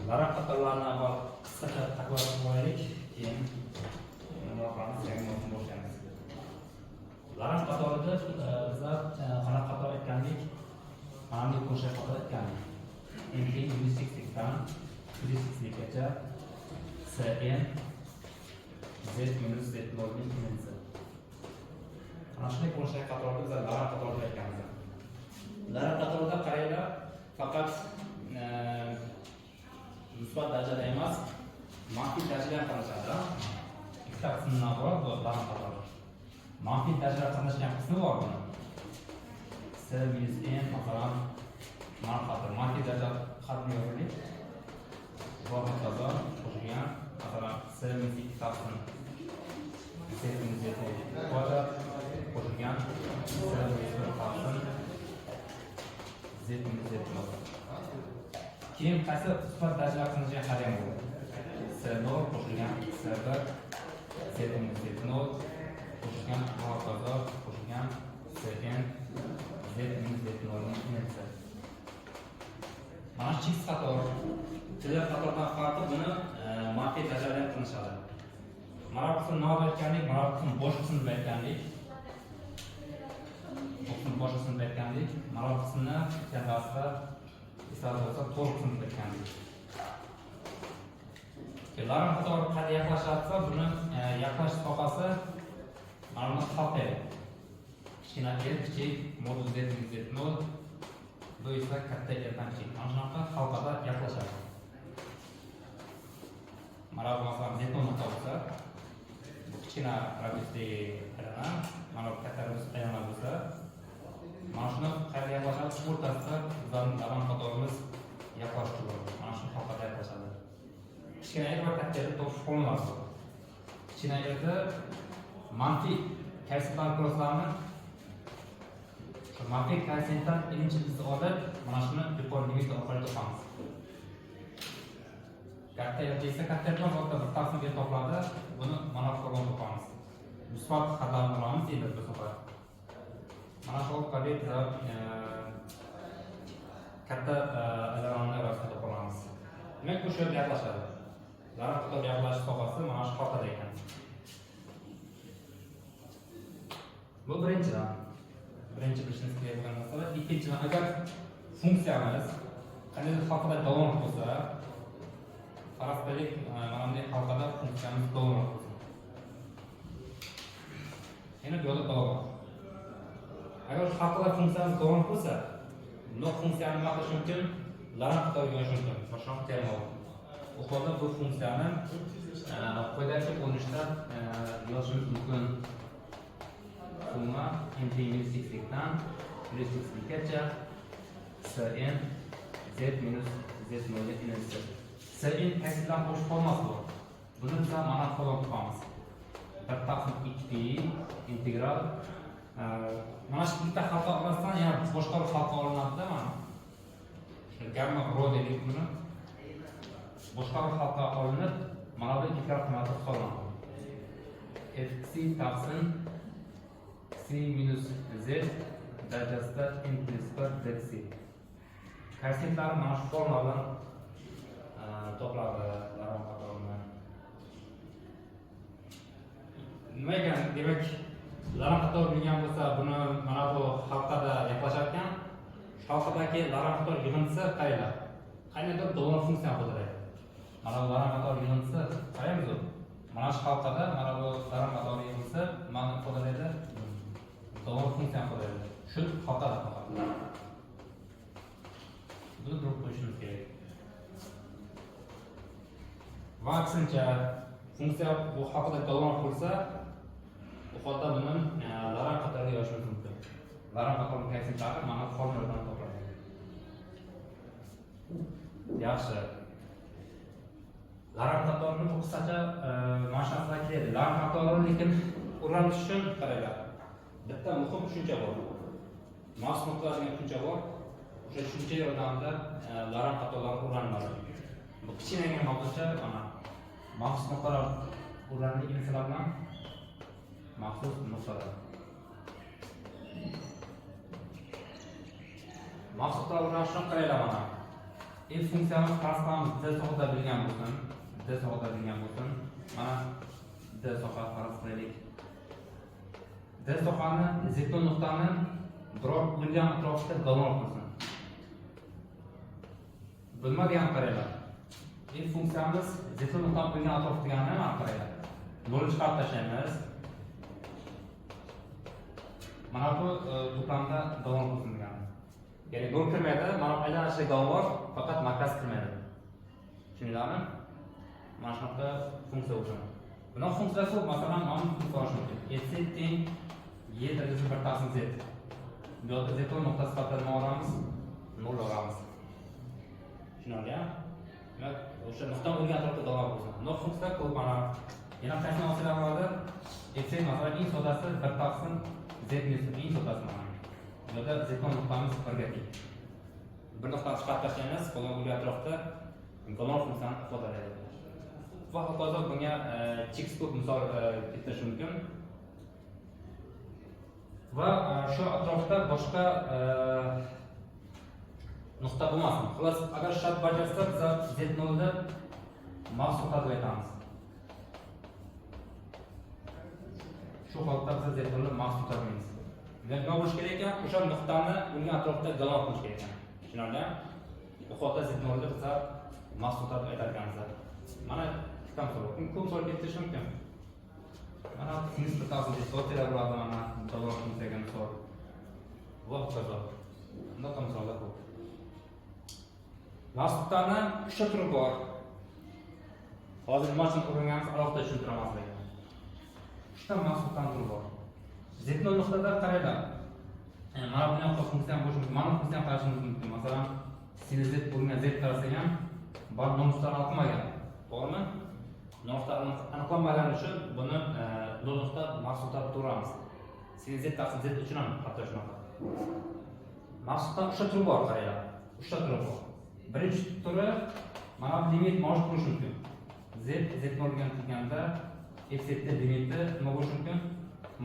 Larang qatorlarni avval qisqacha takror qilib olaylik, keyin muloqotamiz yangi mavzu boshlaymiz. Larang qatorida bizlar qanaqa qator aytgandik? Mana bunday qo'shib qator aytgandik. Nt 160 dan 160 gacha Cn z minus z0 ning inisi. Mana shunday qo'shib qatorda bizlar larang qatorda aytganmiz. Larang qatorida qaranglar, faqat musbat darajada emas, manfiy darajada ham qatnashadi. Ikkita qismdan iborat bu larang qator. Manfiy darajada qatnashgan qismi bor buni. S minus n masalan mana qator manfiy darajada xatni yozaylik. Bor qator qo'shilgan masalan S minus 2 taqsim Z minus Z kvadrat qo'shilgan S minus 1 taqsim Z minus Z kvadrat. Keyin qaysi sifat darajalar qilinishga qaragan bo'ladi. S0 qo'shilgan S1 Z minus Z0 qo'shilgan hokazo qo'shilgan Cn Z minus Z0 ning inisi. Mana shu qator tiller qatordan farqi buni manfiy darajalar bilan qilinishadi. Mana bu qismni nima aytgandik? Mana bu qism bosh qism deb aytgandik. Bu qism bosh qism deb aytgandik. Mana bu qismni kandasida isbot bo'lsa to'g'ri qism deb aytgandik. Larang qator qanday yaqinlashsa, buni yaqinlash sohasi mana buni xalqaydi. Kichkina l kichik modul z minus z0 bu esa katta ldan kichik. Mana shunaqa xalqada yaqinlashadi. Mana bu masalan z0 bo'lsa, bu kichkina radiusdagi aylana, mana bu katta radius aylana bo'lsa, mana shuni qayerga yaqinlashadi? O'rtasida bizning larang qatorimiz yaqinlashib turadi. Mana shu xalqada yaqinlashadi. Kichkina l va katta l to'g'ri qo'llanadi. Kichkina lda manfiy koeffitsient krosslarni manfiy koeffitsiyentdan birinchi bizni olib, mana shuni yuqori limit orqali topamiz. Katta l esa katta l bilan bir taqsimga topiladi. Buni mana bu formada topamiz. Musbat xatlarni olamiz endi bu safar. Mana shu orqali katta aylanalarni orasida topamiz. Demak, bu yerga yaqinlashadi. Larang qator yaqinlashish sohasi mana shu xalqada ekan. Bu birinchidan. Birinchi bilishimiz kerak bo'lgan masala. Ikkinchidan, agar funksiyamiz qandaydir xalqada davom bo'lsa, faraz qilaylik, mana bunday xalqada funksiyamiz davom bo'lsa. Yana bu yo'lda davom. Agar xalqada funksiyamiz davom bo'lsa, bu funksiyani nima qilish mumkin? Larang qatorga yozish mumkin. Boshqa terma bor. U holda bu funksiyani quyidagi ko'rinishda yozishimiz mumkin. Summa nt minus 6 dan plus 6 gacha Cn Z minus Z0 ning inisi. Cn qaysidan qo'shib qolmas bu. Buni biz mana qo'lga topamiz. 1 taqsim 2pi integral mana shu bitta xalqa orasidan yana boshqa bir xalqa olinadi-da mana. Gamma rho deylik buni. Boshqa bir xalqa olinib, mana bu integral qiymati hisoblanadi. Fc taqsim C minus Z darajasida n plus 1 dc. Koeffitsiyentlar mana shu formula bilan topiladi larang qatorni. Nima ekan? Demak, larang qator bilgan bo'lsa, buni mana bu xalqada yaqinlashar ekan. Shu xalqadagi larang qator yig'indisi qayerda? Qanday davom funksiya foydalanadi? Mana bu larang qator yig'indisi qaraymiz. Mana shu xalqada mana bu larang qator yig'indisi mana foydalanadi. Davom funksiya foydalanadi. Shu xalqada faqat. Buni durib qo'yishimiz kerak. Va aksincha funksiya bu xalqada davom qilsa, bu holda buni larang qatorga yozishimiz mumkin. Larang qatorning koeffitsiyentlari mana bu formuladan topiladi. Yaxshi. Larang qatorni bu qisqacha mana shu narsaga keladi. Larang qatorni lekin o'rganish uchun qaranglar. Bitta muhim tushuncha bor. Mas nuqtalashgan tushuncha bor. O'sha tushuncha yordamida larang qatorlar o'rganiladi. Bu kichkina mavzucha mana maxsus nuqtalar o'rganilgan inisilar bilan maxsus nuqtalar. Maxsus nuqtalar o'rganishni qaranglar mana. F funksiyamiz farz qilamiz D sohada bilgan bo'lsin. Mana D soha farz qilaylik. D sohani Z nuqtani biror bo'lgan atrofida golon qilsin. Nima degan qaranglar. F funksiyamiz Z nuqtani bo'lgan atrof deganini mana qaranglar. 0 chiqarib tashlaymiz. Mana bu to'plamda golon qilsin degani. Ya'ni 0 kirmaydi, mana aylanishda golon bor, faqat markaz kirmaydi. Tushundinglarmi? Mana shunaqa funksiya bo'lsin. Buni funksiyasi masalan mana bu ko'rish mumkin. Z teng y darajasi 1 taqsim z. Bu yerda z nuqtasi sifatida nima olamiz? 0 olamiz. Tushunarli-a? Demak, o'sha nuqta bo'lgan atrofda golon bo'lsin. Buni funksiya ko'p mana yana qaysi narsalar bordir? X masalan eng soddasi 1 taqsim z minus eng soddasi mana. Bu yerda z nuqtamiz 1 ga teng. Bir nuqtani chiqarib tashlaymiz, golon bo'lgan atrofda golon funksiyani ifodalaydi. Va hokazo bunga chex ko'p misol keltirish mumkin. Va shu atrofda boshqa nuqta bo'lmasin. Xolos, agar shart bajarsa, biz z0 da mavz nuqta deb aytamiz. Shu holatda biz z0 da mavz nuqta deymiz. Nima bo'lish kerak ekan? O'sha nuqtani uning atrofida golon qilish kerak ekan. Tushunarli? Bu holatda z0 da biz mavz nuqta deb aytar ekanmiz. Mana kam so'rov. Ko'p so'rov keltirish mumkin. Mana sinus ta'sir so'zlar bo'ladi mana golon funksiyaga misol. Va hokazo. Bunday misollar ko'p. Mavz nuqtani 3 turi bor. Hozir nima uchun o'rganganimiz alohida tushuntiraman sizlarga. 3 ta mavz nuqtani turi bor. Z0 nuqtada qaranglar. Mana bunaqa funksiya bo'lishi mumkin. Mana funksiya qarashimiz mumkin. Masalan, sinus z bo'lgan z qarasak ham bor nuqtani aniqlamagan. To'g'rimi? Nuqta aniqlanmagani uchun buni 0 nuqta mavz nuqta deb turamiz. Sinus z taqsim z uchun ham hatto shunaqa. Mavz nuqtaning 3 ta turi bor, qaranglar. 3 ta turi bor. Birinchi turi mana bu limit mavjud bo'lishi mumkin. Z z0 ga teganda f z limiti nima bo'lishi mumkin?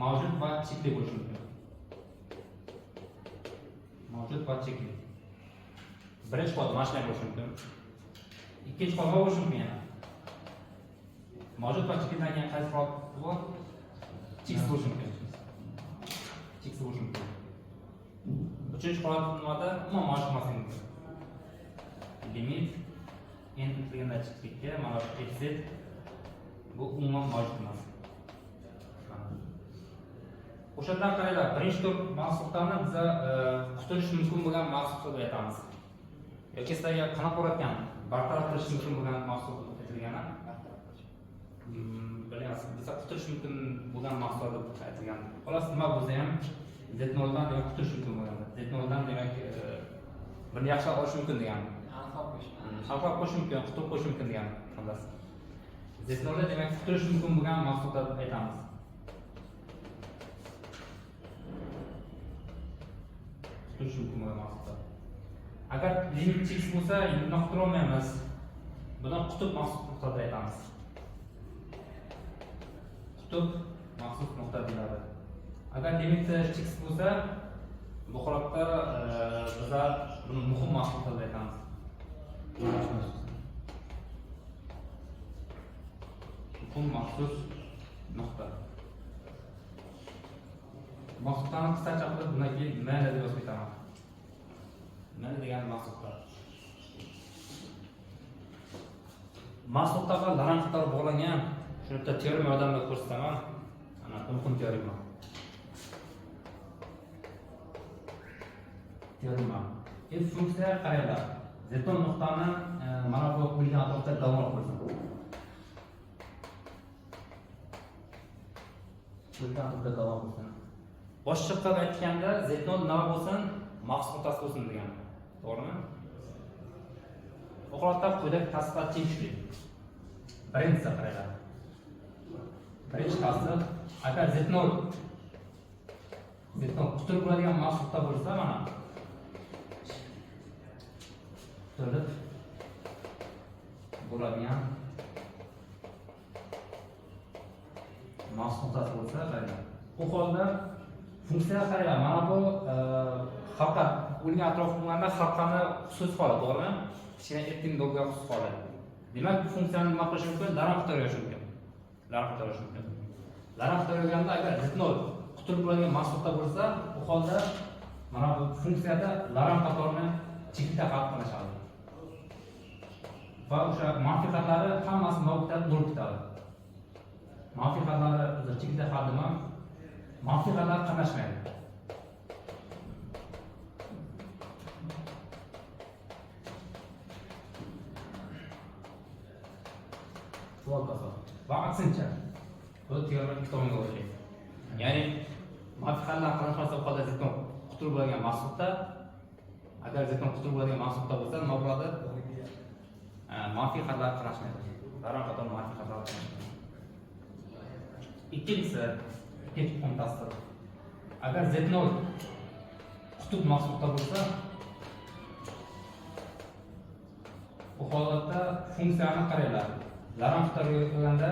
Mavjud va chekli bo'lishi mumkin. Mavjud va chekli. Birinchi holat mana shunday bo'lishi mumkin. Ikkinchi holat nima bo'lishi mumkin yana? Mavjud va cheklidan keyin qaysi holat bor? Chex bo'lishi mumkin. Chex bo'lishi mumkin. Uchinchi holat nimada? Umuman mavjud emasligi mumkin. Limit n integriga cheklikka mana fz bu umuman mavjud emas. O'shadan qaranglar, birinchi tur mavz nuqtani biz qutulish mumkin bo'lgan mavz nuqta deb aytamiz. Yoki sizlarga qanaqa bo'layotgan bartaraf qilish mumkin bo'lgan mavz nuqta aytilgani bilyapsiz. Biz qutulish mumkin bo'lgan mavzular deb aytilgan. Xolos, nima bo'lsa ham z0 dan demak qutulish mumkin bo'lgan. Z0 dan demak buni yaxshi olish mumkin degan. Aniqlab qo'yish mumkin, qutib qo'yish mumkin degan. Xolos. Z0 da demak qutulish mumkin bo'lgan mavzular deb aytamiz. Qutulish mumkin bo'lgan mavzular. Agar limit chex bo'lsa, endi qutira olmaymiz. Buni qutib maxsus nuqta deb aytamiz. Qutib maxsus nuqta deyiladi. Agar limit chex bo'lsa, bu holatda bizlar buni muhim maxsus nuqta deb aytamiz. Muhim maxsus nuqta. Maxsuslarni qisqacha qilib bundan keyin mayli deb yozib ketaman. Mayli degan maxsuslar. Maxsuslarga lananqlar bog'langan. Shuni bitta teorema yordamida ko'rsataman. Ana muhim teorema. Teorema. F funksiya qaranglar. Z nuqtani mana bu qo'yilgan atrofda davom qilsin. Qo'yilgan atrofda davom qilsin. Boshqa qilib aytganda Z0 nima bo'lsin? Maxsus nuqtasi bo'lsin degan. To'g'rimi? Bu holatda quyidagi tasvirlar tegishli. Birinchisi qaranglar. Birinchi tasvir, agar Z0 quturib bo'ladigan maxsus nuqta bo'lsa, mana quturib bo'ladigan maxsus nuqtasi bo'lsa, qaranglar. Bu holda funksiya qaranglar, mana bu faqat uning atrofida bo'lganda xalqani xususiy holat, to'g'rimi? Kichkina etning dolga xususiy holat. Demak, bu funksiyani nima qilish mumkin? Larang qator yo'yish mumkin. Larang qator yo'yish mumkin. Larang qator yo'yganda agar zidnol qutulib bo'lgan mahsulotda bo'lsa, bu holda mana bu funksiyada larang qatorni chekitda xalq qilishadi. Va o'sha manfiy xatlari hammasi noldan bo'lib ketadi. Manfiy xatlari chekitda xaldimi? Manfiy xatlar qatnashmaydi. Va aksincha, bu teorema ikki tomonga o'xshaydi. Ya'ni manfiy xatlar qatnashmasa holda zidnol qutulib bo'lgan mahsulotda, agar zidnol qutulib bo'lgan mahsulotda bo'lsa, nima bo'ladi? Manfiy xatlar qatnashmaydi. Larang qator manfiy xatlar qatnashmaydi. Ikkinchisi, ikkinchi ta'sir. Agar zidnol qutub mahsulotda bo'lsa, bu holatda funksiyani qaranglar. Larang qator yo'yganda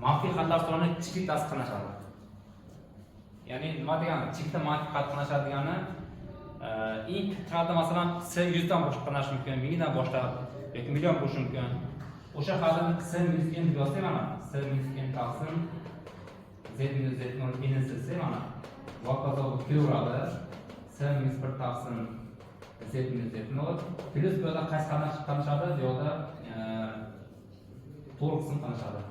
manfiy xatlar soni kichik ta'sir qiladi. Ya'ni nima degani? Kichikda manfiy xat qilishadi degani, eng katta masalan C100 dan boshlab qilinishi mumkin, 1000 dan boshlab yoki million bo'lishi mumkin. O'sha xatni C-n deb yozsam mana, C-n taqsim Z-Z0 inisi mana. Va qazo kilogrammda C-1 taqsim Z-Z0 plus bu yerda qaysi qatnashadi? Bu yerda to'g'ri qism qatnashadi.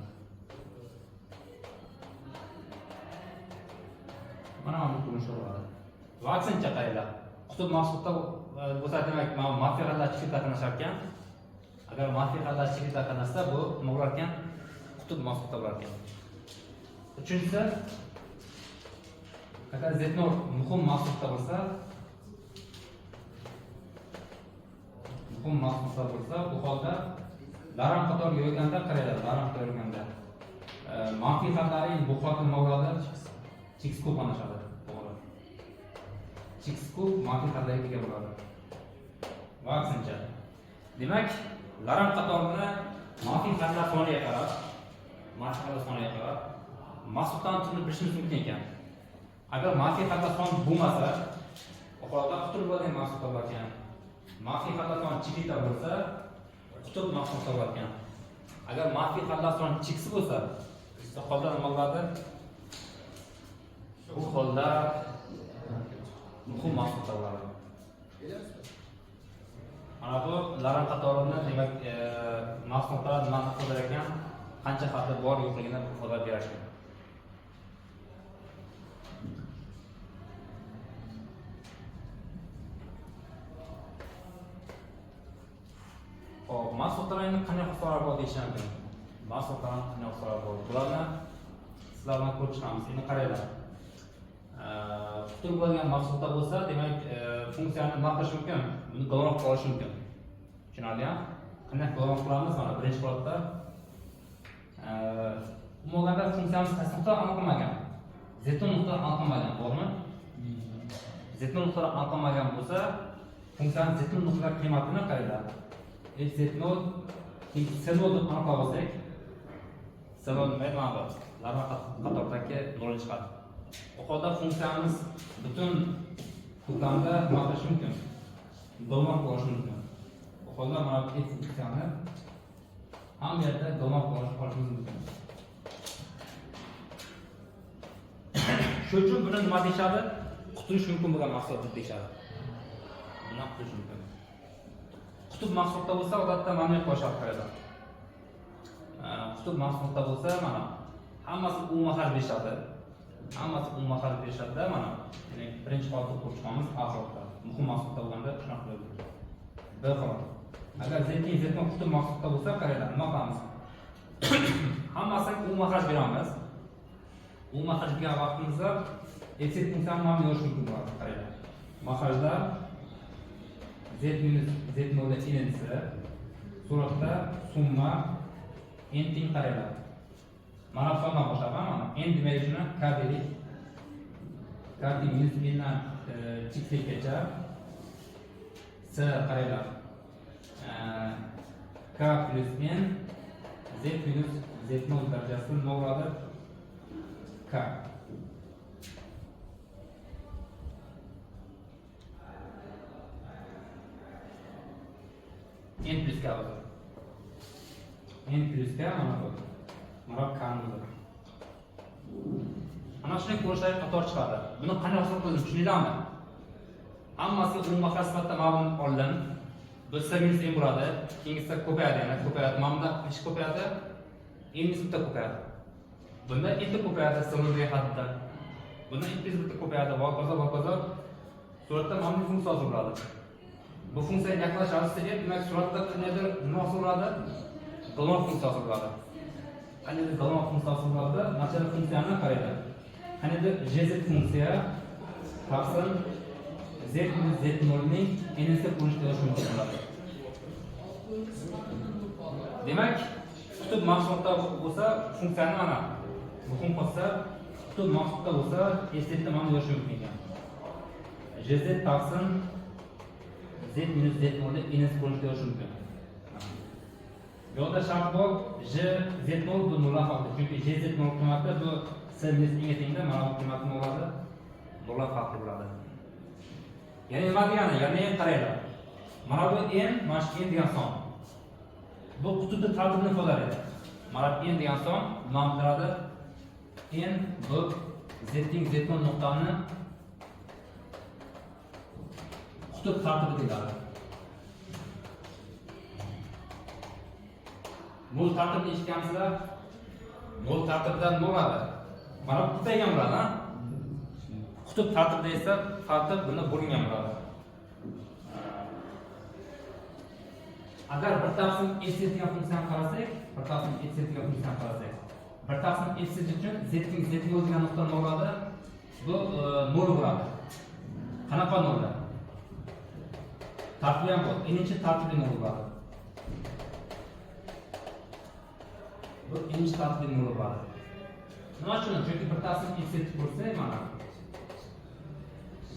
Mana bu ko'rinish bo'ladi. Va aksincha qaranglar. Qutub mahsulotda bo'lsa demak, manfiy xatlar chekitda qatnashar ekan. Agar manfiy xatlar chekitda qatnashsa, bu nima bo'lar ekan? Qutub mahsulotda bo'lar ekan. Uchinchisi, agar Z0 muhim mahsulotda bo'lsa, bu holda larang qator yo'yganda qaranglar, larang qator yo'yganda manfiy xatlarining bu holda nima bo'ladi? X kub qatnashadi. To'g'ri. X kub manfiy xatlarga ega bo'ladi. Va aksincha. Demak, larang qatorni manfiy xatlar soniga qarab, mahsulotdan turini bilishimiz mumkin ekan. Agar manfiy xatlar soni bo'lmasa, oxirida qutulib bo'lgan mahsulotlar bor ekan. Manfiy xatlar soni chekitda bo'lsa, qutub mahsulotlar bor ekan. Agar manfiy xatlar soni cheksiz bo'lsa, bu holda nima bo'ladi? Bu holda muhim mahsulotlar bo'ladi. Mana bu larang qatorini demak, mahsulotlar nima qilib ekan, qancha xatli bor yo'qligini xabar beradi. Hop, mahsulotlarning qanday xususiyatlari bor deyishim mumkin. Mahsulotlarning qanday xususiyatlari bor? Bularni sizlar bilan ko'rib chiqamiz. Endi qaranglar. Qutulib bo'lgan mahsulotlar bo'lsa, demak, funksiyani nima qilish mumkin? Buni golroq qilish mumkin. Tushunarlimi? Qanday golroq qilamiz? Mana birinchi holatda umuman funksiyamiz qaysi nuqtada aniqlanmagan? Z nuqtada aniqlanmagan, to'g'rimi? Z nuqtada aniqlanmagan bo'lsa, funksiyaning Z nuqtada qiymatini qaranglar. Z0 C0 deb aniqlab olsak, C0 nima ma'no? Larang qatordagi 0 chiqadi. Bu holda funksiyamiz butun to'plamda nima qilish mumkin? Dolma bo'lishi mumkin. Bu holda mana bu funksiyani ham yerda dolma bo'lish mumkin. Shuning uchun buni nima deyshadi? Qutulish mumkin bo'lgan mahsulot deb deyshadi. Buni qutulish mumkin. Qutub mahsulotda bo'lsa, odatda mana bu qo'shib qo'yadi. Qutub mahsulotda bo'lsa, mana hammasi umuman har berishadi. Hammasi umuman har berishadi-da, mana. Ya'ni birinchi holatda ko'rishamiz atrofda. Muhim mahsulotda bo'lganda shunaqa bo'ladi. Bir holat. Agar Z0 qutub mahsulotda bo'lsa, qaranglar, nima qilamiz? Hammasini umuman har beramiz. Umuman har bergan vaqtimizda exit funksiyani ham yozish mumkin bo'ladi, qaranglar. Mahajda Z0 inisi suratda summa n teng qaranglar. Mana bu sondan boshlab, mana n demak shuni k deylik. K minus n dan chekgacha s qaranglar. K plus n z minus z0 darajasi nima bo'ladi? K. n plus k o'zi. N plus k mana bu. Mana bu k'ni. Ana shunday ko'rishlar qator chiqadi. Buni qanday hisob qildim tushundinglarmi? Hammasi umumlar sifatida ma'lum oldim. Bu s minus n bo'ladi. Keyingisi ko'payadi, yana ko'payadi. Mana bunda ish ko'payadi. n nisbatan ko'payadi. Bunda endi ko'payadi s hadda. Bunda n nisbatan ko'payadi. Va hokazo. Suratda mana bu funksiya hozir bo'ladi. Bu funksiyaga yaqinlashishingizda demak suratda qanday nima bo'ladi? Golon funksiyasi bo'ladi. Qanday golon funksiyasi bo'ladi? Mana bu funksiyani qaraydi. Qanday jz funksiya taqsim z minus z0 ning n'si ko'rinishida yozish mumkin bo'ladi. Demak, qutb maqsudda bo'lsa funksiyani mana muhim bo'lsa, qutb maqsudda bo'lsa esda mana yozish mumkin ekan. Jz taqsim z minus z0 ning n'si ko'rinishida yozish mumkin. Yo'lda shart bor, j z0 bu nol farqli. Chunki j z0 qiymati bu s minus n'ga tengda, mana bu qiymat nima bo'ladi? Nol farqli bo'ladi. Ya'ni nima degani? Ya'ni qaranglar. Mana bu n, mana shu n degan son. Bu qutbni tartibini ifodalaydi. Mana bu n degan son nima bildiradi? N bu z teng z0 nuqtani qutb tartibi deyiladi. Mol tartibini eshitgansizlar? Mol tartibidan nima bo'ladi? Mana bu qutaygan bo'ladi, ha? Qutb tartibida esa tartib buni bo'lingan bo'ladi. Agar bir taqsim f degan funksiyani qarasak, bir taqsim f degan funksiyani qarasak, bir taqsim f uchun z teng z0 degan nuqta nima bo'ladi? Bu 0 bo'ladi. Qanaqa 0? Tartibi ham bor. N'inchi tartibli 0 bo'ladi. Bu n'inchi tartibli 0 bo'ladi. Nima uchun? Chunki bir taqsim f ko'rsak, mana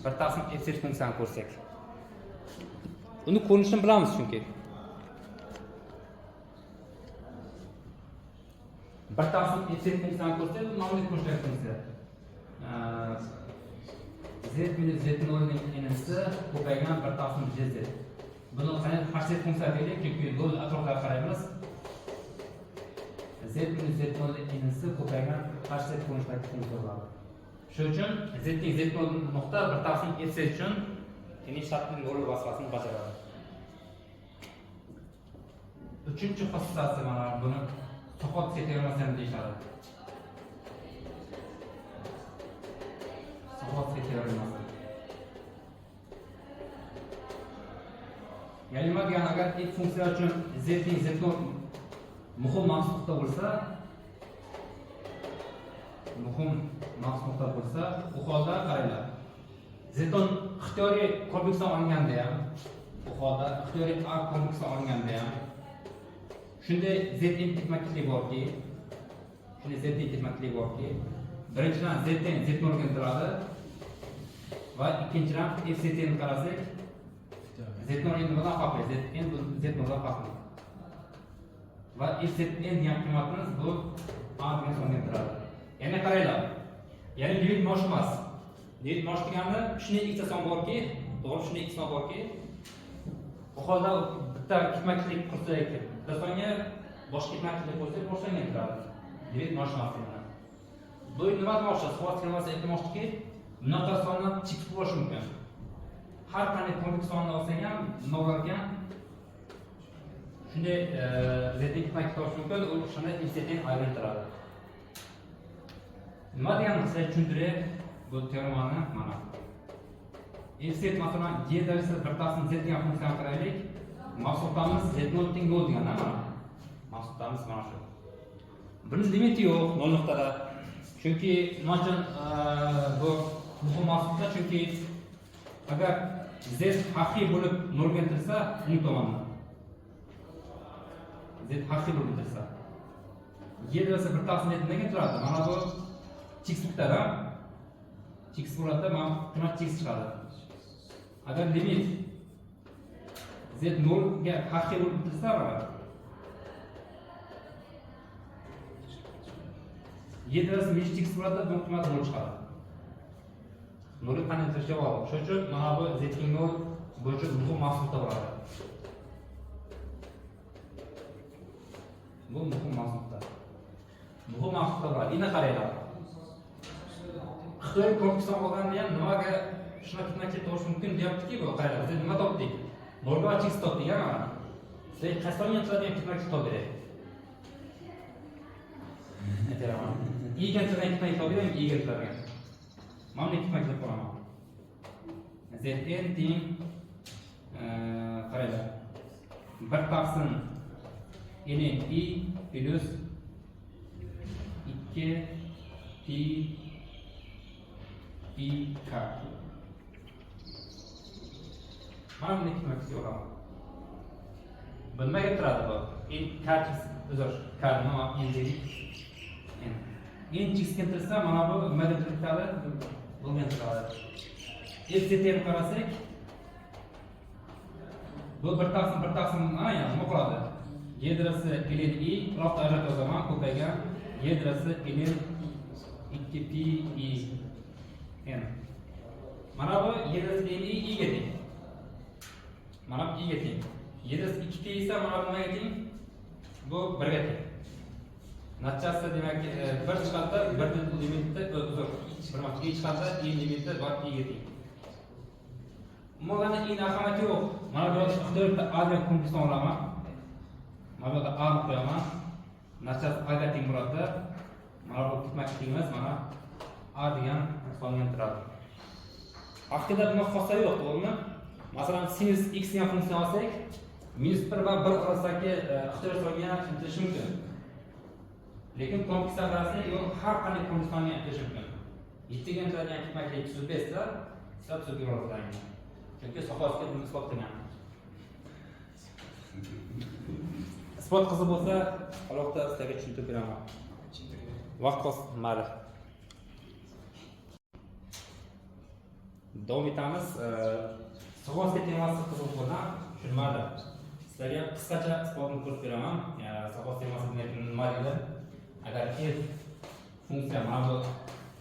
bir taqsim f funksiyani ko'rsak, uni ko'rinishini bilamiz chunki. Bir taqsim f funksiyani ko'rsak, bu ma'lum ko'rinishli funksiya. Z minus z0 ning n'si ko'paygan bir taqsim jz. Buni qanday h funksiya deylik, chunki yo'l atrofiga qaraymiz. Z minus z0 ning n'si ko'paygan h ko'rinishdagi funksiya bo'ladi. Shuning uchun z teng z0 nuqta bir taqsim f uchun n'ning shartli 0 vazifasini bajaradi. Uchinchi xususiyati mana buni soqol teoremasi deyishadi. Soqol teoremasi. Ya'ni nima degani, agar f funksiya uchun z teng z0 muhim maqsudda bo'lsa, u holda qaranglar. Z0 ixtiyoriy kompleksdan olinganda ham, u holda ixtiyoriy A kompleksdan olinganda ham shunday z tengliklik borki, birinchidan z teng z0 ga intiladi va ikkinchidan f tengni qarasak, z0 nimadan farqli? Z0 dan farqli. Va f degan qiymatimiz bu A degan songa intiladi. Yana qaranglar. Ya'ni limit mosh emas. Limit mosh degani shunday ikkita son borki, to'g'ri shunday ikkita son borki, bu holda bitta ketma-ketlik qilsak, bitta songa boshqa ketma-ketlik qo'ysak, boshqa songa intiladi. Limit mosh emas degani. Bu nima mosh? Soat kelimasi aytmoqchiki, bunaqa sonni chip bo'lishi mumkin. Har qanday kompleks sonni olsang ham, nima bo'lar ekan? Shunday zedlik ketma-ketlik mumkin, u shunday f-teng aylantiradi. Nima degani sizga tushuntiray, bu teoremani mana. F masalan g darajasida bir taqsim z degan funksiyani qaraylik. Maqsudimiz z0 teng 0 degani mana. Maqsudimiz mana shu. Buni limiti yo'q 0 nuqtada. Chunki nima uchun bu muhim maqsudda? Chunki agar z haqiqiy bo'lib 0 ga intilsa, uning tomonidan. Z haqiqiy bo'lib intilsa. G darajasida bir taqsim z nimaga intiladi? Mana bu x nuqtada x bo'ladi, mana qiymat x chiqadi. Agar limit z 0 ga haqiqiy bo'lib intilsa, y darajasi minus x bo'ladi, bu qiymat 0 chiqadi. 0 qanday intilishi bor. Shuning uchun mana bu z teng 0 bo'yicha muhim maqsudda bo'ladi. Bu muhim mavzuda. Muhim mavzuda bor. Endi qaranglar. Xitoy korpusdan olganda ham nimaga shunaqa ketma-ket bo'lishi mumkin deyaptiki, bu qaranglar. Biz nima topdik? 0 x topdik ha mana. Sizlar qasddan qiladigan ketma-ket topdik. Aytiraman. Iganlardan ketma-ket topdik, iganlardan. Mana ketma-ket qo'raman. Zn teng qaranglar. 1 taqsim ln I plus 2 pi I k. Mana bunday ketma-ket yo'qaman. Bilmaga turadi bu. K uzr, K nima dedik? En x keltirsa mana bu nimaga turadi? Bo'lgan turadi. F-ni qarasak, bu 1 taqsim aynan nima qiladi? Yadrosi ln I quloqda ajratib yozaman, ko'paygan yadrosi ln 2 pi I n. Mana bu yadrosi ln I ga teng. Mana bu I ga teng. Yadrosi 2 pi esa mana bu nimaga teng? Bu 1 ga teng. Natijasi demak 1 chiqadi, 1 limitda uzr. 1 chiqadi, I limitda bor I ga teng. Mana eng ahamiyati yo'q. Mana bu yerda Xitoyda avion kompleksini olaman. Mana bu yerda A ni qo'yaman. Natijasi A ga teng bo'ladi. Mana bu ketma-ketimiz mana A degan songa turadi. Aslida bunga xossasi yo'q, to'g'rimi? Masalan, sinus x degan funksiyani olsak, -1 va 1 orasidagi Xitoy songa intilishi mumkin. Lekin kompleks orasida yo'q, har qanday kompleksga intilishi mumkin. 7 ga intiladigan ketma-ket tuzilsa, sizlar tuzib olasizlar. Chunki sohasiga buni isbot qilgan. Isbot qiziq bo'lsa, alohida sizlarga tushuntirib beraman. Vaqt qolmadi. Davom etamiz. Sohasiga temasi qiziq bo'lsa, tushunmadi. Sizlarga qisqacha isbotni ko'rsatib beraman. Sohas temasi nima deydi? Agar f funksiya mana bu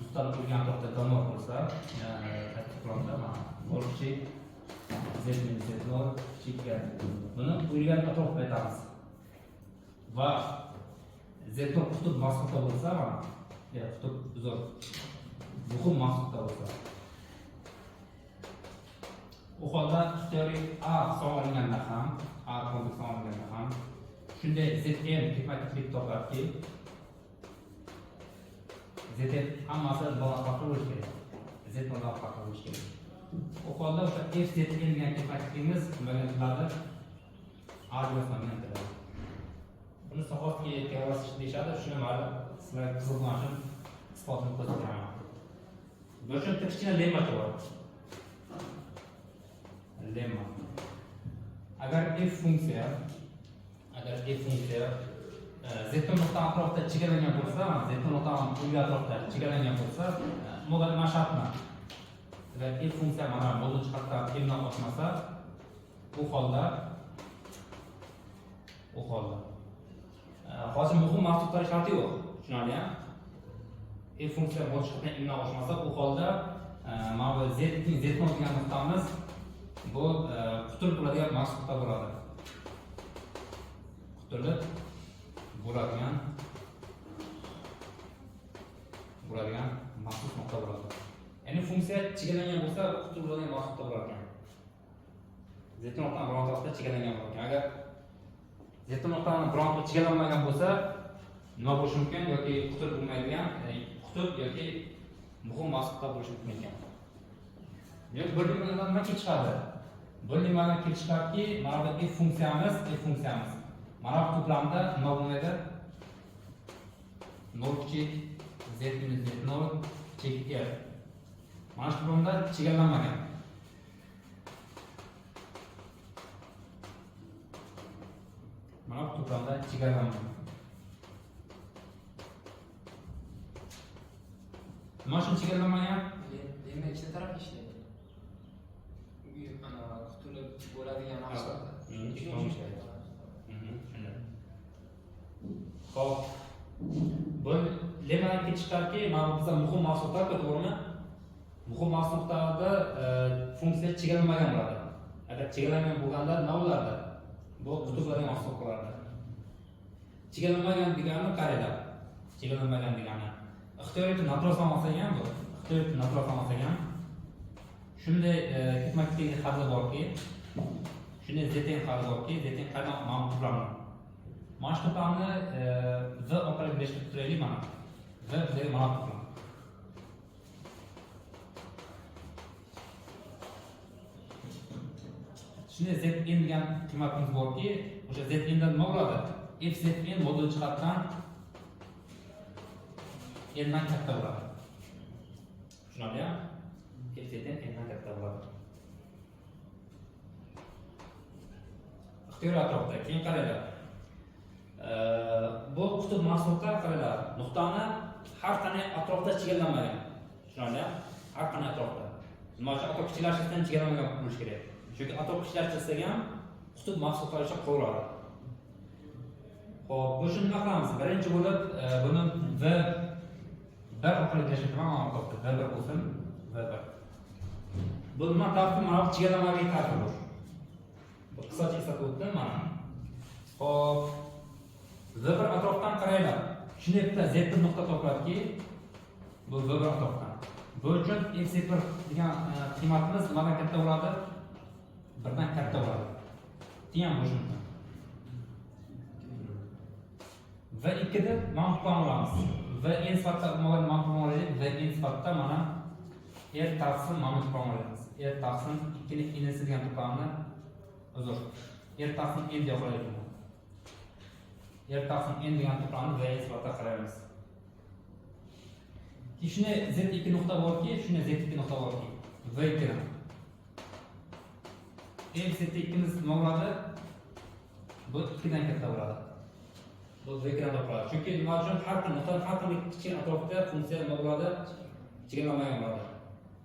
ustalib turgan to'xta konvert bo'lsa, takrorda mana bo'lchi z minus z0 chekka. Buni o'ygan atrof aytamiz. Va z0 qutb mas'ulda bo'lsa, mana qutb uzr muhim mas'ulda bo'lsa, u holda ixtiyoriy A hisoblanganda ham, A kompleks hisoblanganda ham shunday zn ketma-ketlik topadi. Zn hammasi noldan farqli bo'lishi kerak. Z noldan farqli bo'lishi kerak. U holda o'sha f zn degan ketma-ketimiz nimaga aytiladi? A bilan aytiladi. Buni sohasiga teoriyasi deyishadi. Shuni mana sizlarga qiziqmasin isbotini ko'rsataman. Bu uchun kichkina lemma bor. Lemma. Agar f funksiya z nuqta atrofida chegaralangan bo'lsa, z nuqta o'yga atrofida chegaralangan bo'lsa, model mana shartmi? Agar f funksiya mana modul jihatdan f-dan oshmasa, u holda hozir muhim mavjudlar sharti yo'q. Tushunarli-a? F funksiya modul jihatdan f-dan oshmasa, u holda mana bu z degan nuqtamiz bu quturib bo'ladigan mas'ulda bo'ladi. Quturib bo'ladigan maxsus nuqta bo'ladi. Ya'ni funksiya chegaralangan bo'lsa, quturib bo'ladigan maxsus nuqta bo'ladi. Z nuqtadan biron tarafda chegaralangan bo'ladi. Agar Z nuqtadan biron tarafda chegaralanmagan bo'lsa, nima bo'lishi mumkin yoki quturib bo'lmaydigan, qutb yoki muhim maxsus nuqta bo'lishi mumkin ekan. Demak, bir nimadan nima kelib chiqadi? Bir nimadan kelib chiqadiki, mana bu f funksiyamiz. Mana bu to'plamda nima bo'lmaydi? 0 kichik z minus z0 chekka f. Mana shu to'plamda chegaralanmagan. Mana bu to'plamda chegaralanmagan. Nima uchun chegaralanmagan? Demak, ikkita taraf ishlaydi. Ana qutulib bo'ladigan maqsadda. Xo'p. Bu lemmadan kelib chiqadiki, mana bizda muhim mahsulotlar to'g'rimi? Muhim mahsulotlarda funksiya chegaralanmagan bo'ladi. Agar chegaralangan bo'lganda nima bo'lardi? Bu qutublarning mahsulot bo'lardi. Chegaralmagan degani qaranglar. Chegaralmagan degani. Ixtiyoriyatni naturaldan olsak ham bu. Ixtiyoriyatni naturaldan olsak ham shunday ketma-ketlik haddi borki, shunday ztn haddi borki, ztn qanaqa ma'lum to'plamni. Mana shu to'plamni v orqali birlashtirib turaylik mana. V bizga mana to'plam. Shunday zn degan qiymatimiz borki, o'sha zn dan nima bo'ladi? Fzn modul jihatdan n dan katta bo'ladi. Tushunarlimi? Fzn n dan katta bo'ladi. Ixtiyoriy atrofda keyin qaranglar. Bu qutb mahsulotlar qaranglar. Nuqtani har qanday atrofda chegarlanmagan. Tushunarlimi? Har qanday atrofda. Nima uchun atrof kichiklashishdan chegarlanmagan bo'lishi kerak? Chunki atrof kichiklashtirsa ham qutb mahsulotlar uchun qo'yiladi. Xo'p, bu shuni nima qilamiz? Birinchi bo'lib buni v1 orqali birlashtiramiz atrofda. V1 bo'lsin, V1. Bu nima tartibi? Mana bu chegarlanmagan tartib. Bu qisqacha eslatib o'tdim mana. Xo'p, V1 atrofdan qaranglar. Shunday bitta Z1 nuqta topiladiki, bu V1 atrofdan. Bu uchun F0 degan qiymatimiz nimadan katta bo'ladi? 1 dan katta bo'ladi. Teng bo'lishi. V2 da mana bu olamiz. Vn sifatida mana bu olaylik. Vn sifatida mana R taqsim mana bu olaymiz. R taqsim 2 ni inisi degan to'plamni uzr. R taqsim n deb qo'yaylik. R taqsim n degan to'plamni Vn sifatida qaraymiz. Shunday Z2 nuqta borki, shunday Z2 nuqta borki, V2 dan. Z2'miz nima bo'ladi? Bu 2 dan katta bo'ladi. Bu V2 dan topiladi. Chunki nima uchun har qanday kichik atrofda funksiya nima bo'ladi? Chegarlanmagan bo'ladi.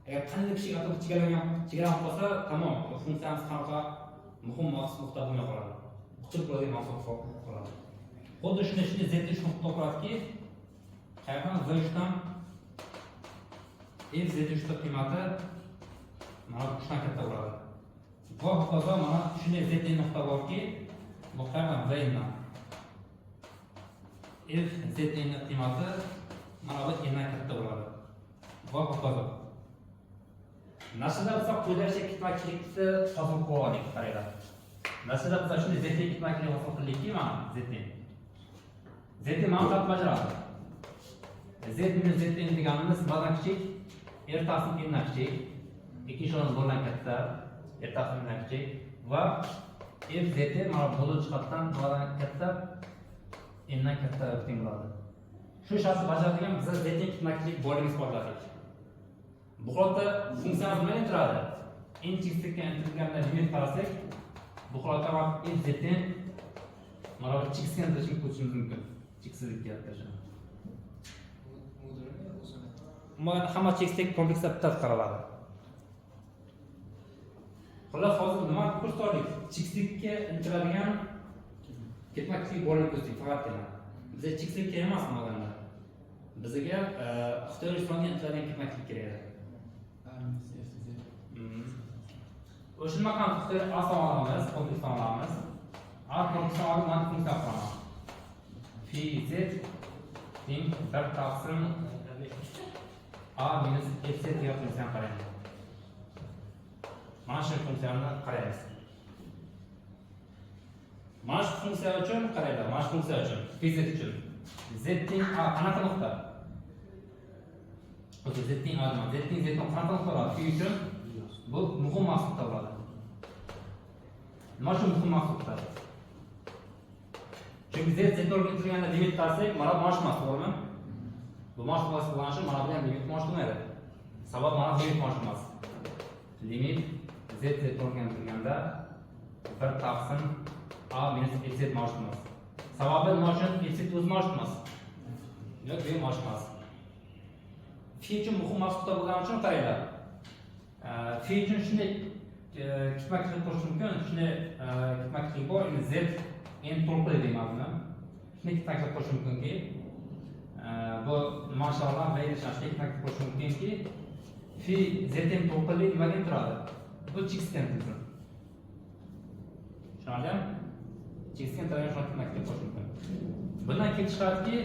Agar qanday kichik atrof chegarlanib qolsa, tamom, bu funksiyamiz qanaqa muhim maxsus nuqta bo'lmay qoladi. Quchib bo'ladigan maxsus qoladi. Xuddi shunday Z3 nuqta topiladiki, qayerdan V3 dan Z3 qiymati mana bu 3 dan katta bo'ladi. Bu hokazo mana shunday Z nuqta borki, bu qayerdan V dan F Zn qiymati mana bu n dan katta bo'ladi. Bu hokazo. Nashlda biz quyidagi ketma-ketlikni hosil qilib oldik, qaranglar. Nashlda biz shunday Z ketma-ketlik hosil qildikki, mana Zn. Zn mana qanday bajaradi? Z minus Zn deganimiz nimadan kichik? R taqsim n dan kichik. Ikkinchi o'rinimiz bo'lgan katta. R taqsim n dan kichik va F Zn mana modul jihatdan nimadan katta? N dan katta teng bo'ladi. Shu shartni bajaradigan biz Z ketma-ketlik borligini isbotladik. Bu holatda funksiyamiz nimadan turadi? N cheksizlikka intilganda limit qarasak, bu holatda F Zn mana bu cheksizga intilishni ko'rishimiz mumkin. Cheksizlikka intilishni. Mana hamma cheksizlik kompleksda bittasi qaraladi. Xullas hozir nima ko'rsatdik? Cheksizlikka intiladigan ketma-ketlik borligini ko'rsatdik faqatgina. Bizga cheksizlik kerak emas bo'lganda. Bizga ixtiyoriy songa intiladigan ketma-ketlik kerak. O'sha nima qilamiz? Ixtiyoriy A olamiz, kompleks olamiz. A kompleksni olib mana funksiya qilamiz. Phi z teng 1 taqsim A minus Fz degan funksiyani qaraymiz. Mana shu funksiyani qaraymiz. Mana shu funksiya uchun qaraylar, mana shu funksiya uchun, Pz uchun. Z teng A qanaqa nuqta? O'zi Z teng A nima? Z teng Z qanaqa nuqta bo'ladi? Phi uchun bu muhim mahsulotlar bo'ladi. Nima shu muhim mahsulotlar? Chunki Z orga intilganda limit qarsak, mana bu mahsulot bo'lmi? Bu mahsulot bo'lganicha mana bu ham limit mahsulotmaydi. Sabab mana bu limit mahsulot emas. Limit Z orga intilganda 1 taqsim A minus Fz mahsulot emas. Sababi nima uchun? Fz o'z mahsulot emas. Yo'q, bu mahsulot emas. Phi uchun muhim mahsulotlar bo'lgani uchun qaranglar. Phi uchun shunday ketma-ketlik qilish mumkin. Shunday ketma-ketlik bor. Endi Z n to'liq deyman buni. Shunday ketma-ketlik qilish mumkinki, bu mashallah va shunday ketma-ketlik qilish mumkinki, Phi Z n to'liqlik nimaga turadi? Bu cheksizga intilsin. Tushunarlimi? keskin tarafga shuni qilib qo'yish mumkin. Bundan kelib chiqadiki,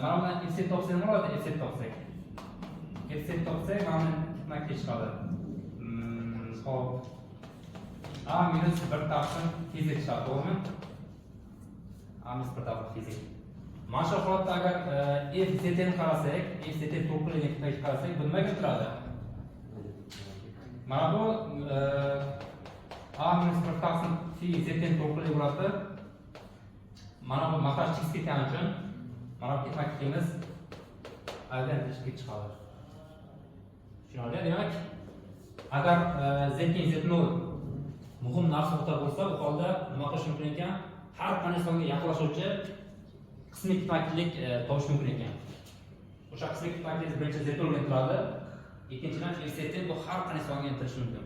mana bundan f-set topsak nima bo'ladi? F-set topsak. F-set topsak mana bundan kelib chiqadi. Xo'p. A minus 1 taqsim fizik chiqadi, to'g'rimi? A minus 1 taqsim fizik. Mana shu holatda agar f-setni qarasak, f-set to'g'riligini qarasak, bu nimaga turadi? Mana bu A minus 1 taqsim fi ztni to'g'riligi bo'ladi. Mana bu maqash chiqib ketgani uchun mana bu ketmakligimiz aldan tashkil chiqadi. Tushunarli? Demak, agar z0 muhim narsa bo'lsa, bu holda nima qilish mumkin ekan? Har qanday songa yaqinlashuvchi qismiy ketmaklik topish mumkin ekan. O'sha qismiy ketmaklik birinchi z0 bilan turadi. Ikkinchidan f-setni bu har qanday songa intirish mumkin.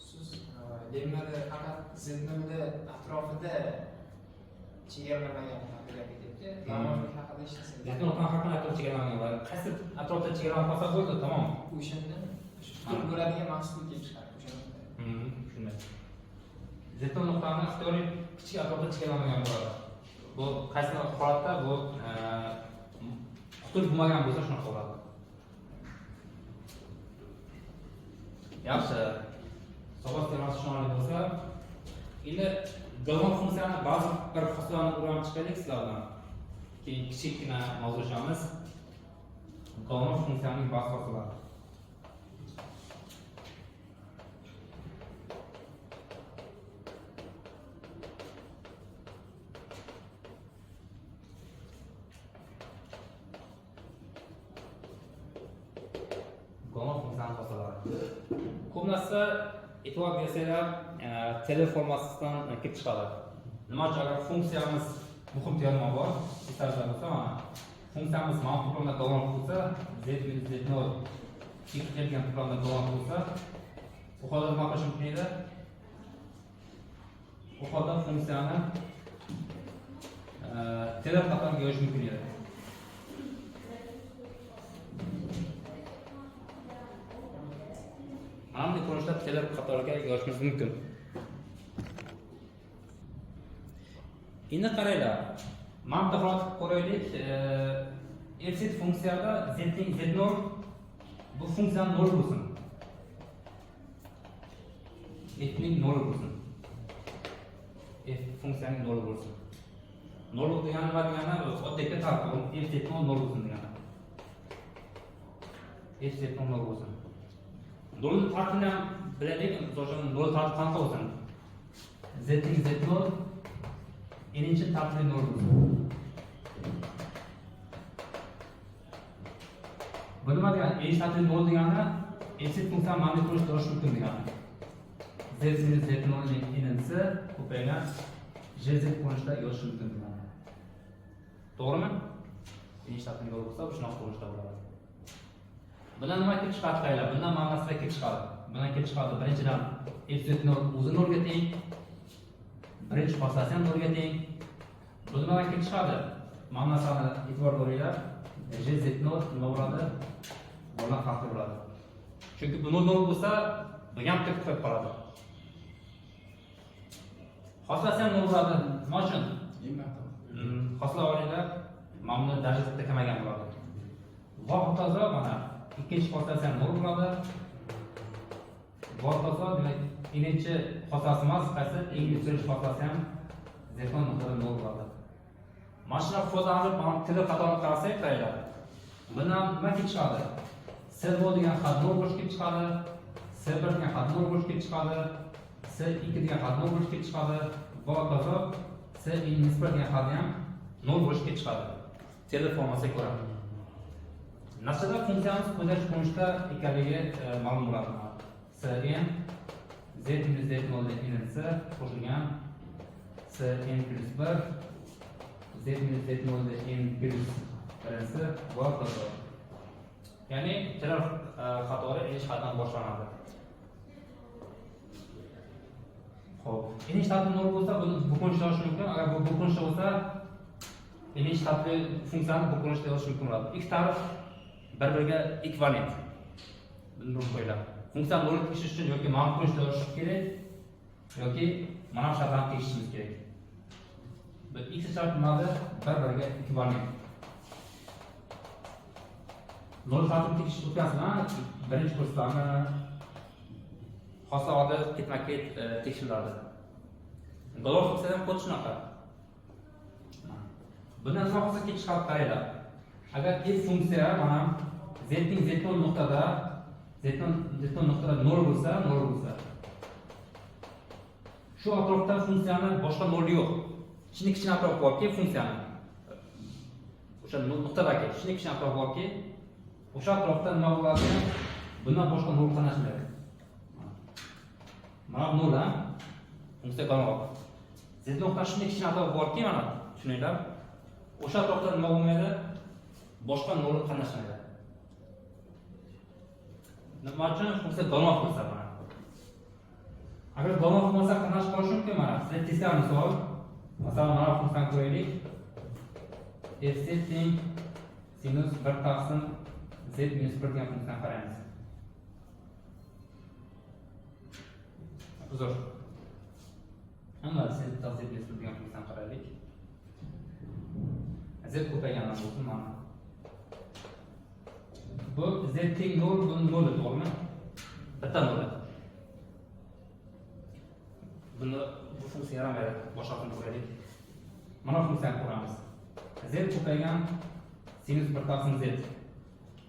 Siz lemlarda faqat z0 atrofida chegaralamagan haqida ketyapti. Nomozlik haqida ishlasangiz. Z0 haqida atrofida chegaralamagan va qaysi atrofida chegaralab qolsa bo'ldi, tamom. O'shanda shu bo'ladigan mahsulot kelib chiqadi o'shanda. Shunday. Z0 nuqtani ixtiyoriy kichik atrofda chegaralamagan bo'ladi. Bu qaysi holatda bu qutul bo'lmagan bo'lsa shunaqa bo'ladi. Yaxshi. Savol termasi tushunarli bo'lsa, endi galon funksiyani ba'zi bir xususlarni o'rganib chiqaylik sizlardan. Keyin kichikgina mavzu ochamiz. Galon funksiyaning ba'zi xususlari. Galon funksiyani xususlari. Ko'p narsa e'tibor bersanglar, tele formasidan kelib chiqadi. Nima uchun agar funksiyamiz muhim teorema bor, istalsa bo'lsa, mana funksiyamiz mavjud to'plamda galon bo'lsa, z minus z0 kelgan to'plamda galon bo'lsa, bu holda nima qilish mumkin edi? Bu holda funksiyani tele qatoriga yozish mumkin edi. Mana bunday ko'rinishda teler qatoriga yozishimiz mumkin. Endi qaranglar. Mana bu holatni ko'raylik. F-set funksiyada z0 bu funksiyani 0 bo'lsin. F-ning 0 bo'lsin. F funksiyaning 0 bo'lsin. 0 degani nima degani? Oddakka tartib f-set 0 bo'lsin degani. F-set 0 bo'lsin. Nolni tartibini ham bilaylik, o'sha nol tartibi qanaqa bo'lsin? Z-ning z0 n'inchi tartibli 0 bo'lsin. Bu nima degani? N'inchi tartibli 0 degani f-set funksiyani mana bunday ko'rinishda yozish mumkin degani. Z minus z0 ning n'inchisi ko'paygan jz ko'rinishda yozish mumkin degani. To'g'rimi? N'inchi tartibli 0 bo'lsa, bu shunaqa ko'rinishda bo'ladi. Bundan nima kelib chiqadi qaylar? Bundan ma'nosida kelib chiqadi. Bundan kelib chiqadi. Birinchidan f-set o'zi 0 ga teng. Birinchi xossasi ham 0 ga teng. Bu nimadan kelib chiqadi? Ma'nosini e'tibor beringlar. Jz0 nima bo'ladi? Bundan farqli bo'ladi. Chunki bu 0 bo'lsa, bu ham kelib qoladi. Xossasi ham 0 bo'ladi. Nima uchun? Xosslar olinglar, mana buni darajada kamagan bo'ladi. Va toza mana ikkinchi xossasi ham 0 bo'ladi. Bor xossa demak, n'inchi xossasi emas, qaysi eng birinchi xossasi ham z0 nuqtada 0 bo'ladi. Mana shu ifodani mana tili qatoriga qarasak, qaranglar. Bundan nima kelib chiqadi? S0 degan xat 0 bo'lish kelib chiqadi. S1 degan xat 0 bo'lish kelib chiqadi. S2 degan xat 0 bo'lish kelib chiqadi. Va toza S1 degan xat ham 0 bo'lish kelib chiqadi. Tili formasiga ko'ra. Nasada funksiyamiz quyidagicha ko'rinishda ekanligi ma'lum bo'ladi. N z minus z0 n'inchisi qo'shilgan n plus 1 z minus z0 n plus 1 va to'g'ri. Ya'ni teler qatori n'inchi xatdan boshlanadi. Xo'p, n'inchi xati 0 bo'lsa, buni bu ko'rinishda yozish mumkin. Agar bu ko'rinishda bo'lsa, n'inchi xatli funksiyani bu ko'rinishda yozish mumkin bo'ladi. Ikki taraf bir-biriga ekvivalent. Buni qo'yinglar. Funksiyani 0 ga tekshirish uchun yoki ma'lum ko'rinishda yozish kerak yoki mana bu shartlarni tekshirishimiz kerak. Bu ikkita shart nimada bir-biriga ekvivalent. Nol tartib tekshiruv o'tkazilgan birinchi kurslarni hosilda ketma-ket tekshiriladi. Dollar funksiyasi ham xuddi shunaqa. Bundan nima hosil kelib chiqarib qaranglar. Agar f funksiya mana z0 nuqtada z0 0 bo'lsa, shu atrofda funksiyani boshqa nol yo'q. Kichik atrof borki, funksiyani o'sha nuqtadagi kichik atrof borki, o'sha atrofda nima bo'ladi? Bundan boshqa nol qanashmaydi. Mana bu nol ham funksiya qolmoq. Z nuqta shunday kichik atrof borki, mana tushuninglar. O'sha atrofda nima bo'lmaydi? Boshqa nol qanashmaydi. Nima uchun funksiya qolmoq bo'lsa mana. Agar qolmoq bo'lsa qanash qolishi mumkin mana. Siz teskari misol, masalan, mana funksiyani ko'raylik. Fz teng sinus 1 taqsim z minus 1 degan funksiyani qaraymiz. Uzr. Hamma z taqsim z minus 1 degan funksiyani qaraylik. Z ko'paygandan bo'lsin mana. Bu z teng 0, bu 0 to'g'rimi? Bitta 0. Bu funksiya yaramaydi. Boshqasini ko'raylik. Mana bu funksiyani ko'ramiz. Z ko'paygan sinus 1 taqsim z.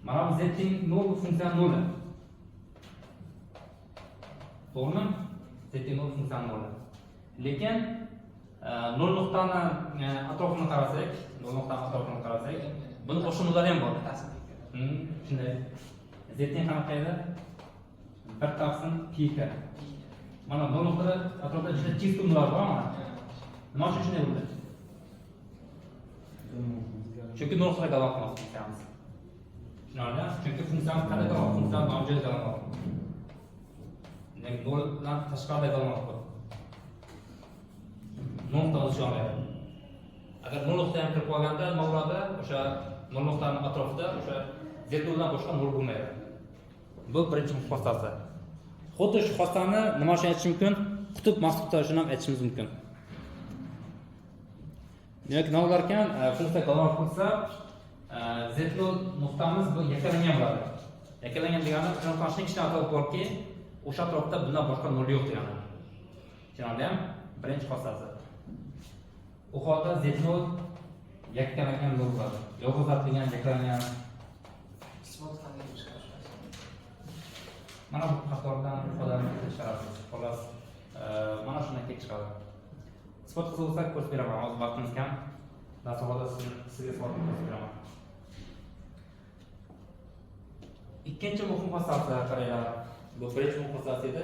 Mana bu z teng 0 bu funksiya 0. To'g'rimi? Z teng 0 funksiya 0. Lekin 0 nuqtani atrofini qarasak, buni boshqa nollar ham bor. Shunday. Z teng qanaqa edi? 1 taqsim pi. Mana 0 nuqtada atrofda juda chist nollar bor mana. Nima uchun shunday bo'ldi? Chunki 0 nuqtaga aloqali funksiyamiz. Tushunarli? Chunki funksiyamiz qanday qilmoq? Funksiyamiz nomjada qilmoq. Demak, 0 dan tashqarida qilmoq. 0 nuqta o'zish olmaydi. Agar 0 nuqta ham kirib qolganda nima bo'ladi? O'sha 0 nuqtaning atrofida o'sha z0 dan boshqa 0 bo'lmaydi. Bu birinchi xossasi. Xuddi shu xossani nima uchun aytish mumkin? Qutb masqutlar uchun ham aytishimiz mumkin. Demak, nima bo'lar ekan? Funksiya qolmoq bo'lsa, z0 nuqtamiz bu yakalangan bo'ladi. Yakalangan degani qanaqasining kichik atrof borki, o'sha atrofda bundan boshqa 0 yo'q degani. Tushunarlimi? Birinchi xossasi. U holda z0 yakalangan bo'ladi. Yolg'iz atilgan yakalangan. Isbot qanday chiqarish? Mana bu qatordan ifodalarni keltirishasiz. Xolos, mana shunday kelib chiqadi. Isbot qilsa bo'lsa ko'rsatib beraman. Hozir vaqtimiz kam. Dasturda sizga isbotni ko'rsatib beraman. Ikkinchi muhim xossasi qaranglar. Bu birinchi muhim xossasi edi.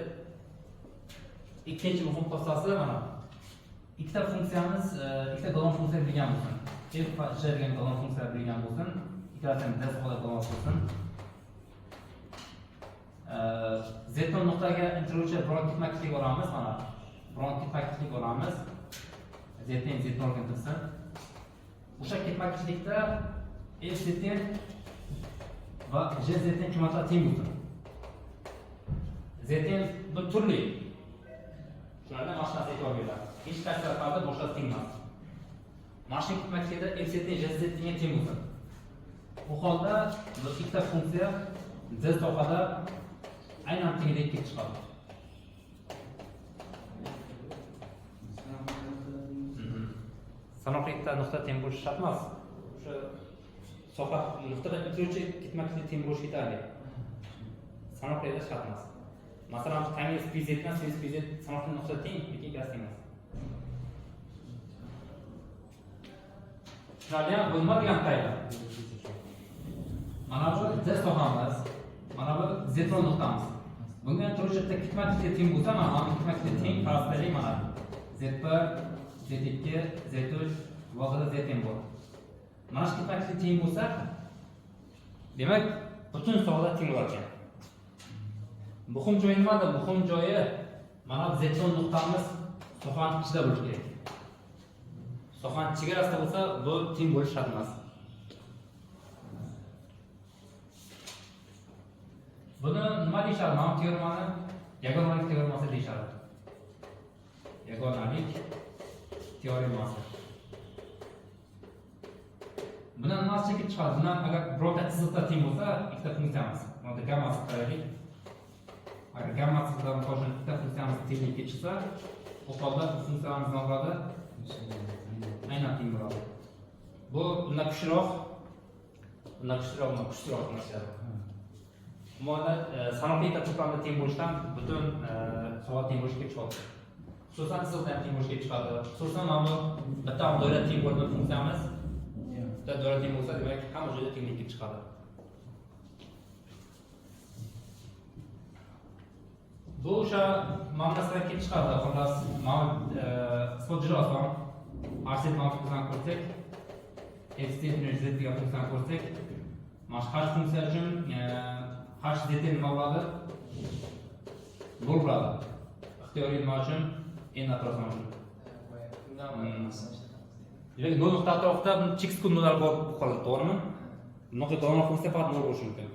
Ikkinchi muhim xossasi mana. Ikkita funksiyamiz, ikkita golon funksiya bilgan bo'lsin. F va j degan golon funksiya bilgan bo'lsin. Ikkalasining d holda golon bo'lsin. Z0 nuqtaga intiluvchi biron ketma-ketlik olamiz mana. Biron ketma-ketlik olamiz. Z teng Z0 ga intilsin. O'sha ketma-ketlikda f z teng va j z teng qiymatlari teng bo'lsin. Z teng bir turli. Shulardan boshqasi aytib hech qaysi tarafda boshqasi teng emas. Mashina ketma-ketlikda f z teng j z tengga teng bo'lsin. Bu holda bu ikkita funksiya z sohada aynan tengdek kelib chiqadi. Sanoqlikda nuqta teng bo'lishi shart emas. O'sha soha nuqtada bitiruvchi ketma-ketlik teng bo'lishi yetarli. Sanoqlikda shart emas. Masalan, sinus pz bilan sinus pz sanoqli nuqta teng, lekin ikkasi teng emas. Tushunarli? Bu nima degan qayda? Mana bu z sohamiz, mana bu z0 nuqtamiz. Bunga turuvchi ketma-ketlik teng bo'lsa, mana bu ketma-ketlik teng qarashlaylik mana. Z1, Z2, Z3 va z teng bo'ladi. Mana shu ketma-ketlik teng bo'lsa, demak, butun sohada teng bo'lar ekan. Muhim joyi nimada? Muhim joyi mana bu z0 nuqtamiz sohaning ichida bo'lishi kerak. Sohaning chegarasida bo'lsa, bu teng bo'lishi shart emas. Buni nima deyishadi? Mana teoremani yagonalik teoremasi deyishadi. yagonalik teoremasi. Bundan nima chekib chiqadi? Bundan agar birorta chiziqda teng bo'lsa, ikkita funksiyamiz. Bunda gammasi qaraylik. Agar gammasi bilan qo'shib ikkita funksiyamiz tenglikka chiqsa, u holda bu funksiyamiz nima bo'ladi? Aynan teng bo'ladi. Bu bundan kuchliroq, bundan kuchliroq narsa. Mana sanoqli to'plamda teng bo'lishdan butun soat teng bo'lishga chiqadi. Xususan chiziqda teng bo'lishga chiqadi. Xususan mana bitta doira teng bo'lgan funksiyamiz bitta doira teng bo'lsa, demak hamma joyda tenglikka chiqadi. Bu o'sha ma'nosidan kelib chiqadi. Xullas, mana isbot juda oson. Arset mavzusidan ko'rsak, f z degan funksiyani ko'rsak, mana h funksiya uchun h z nima bo'ladi? 0 bo'ladi. Ixtiyoriy nima uchun? N atrofida uchun. Demak, 0 nuqta atrofida cheksiz kunlar bor qoladi, to'g'rimi? Bunaqa doimiy funksiya faqat 0 bo'lishi mumkin.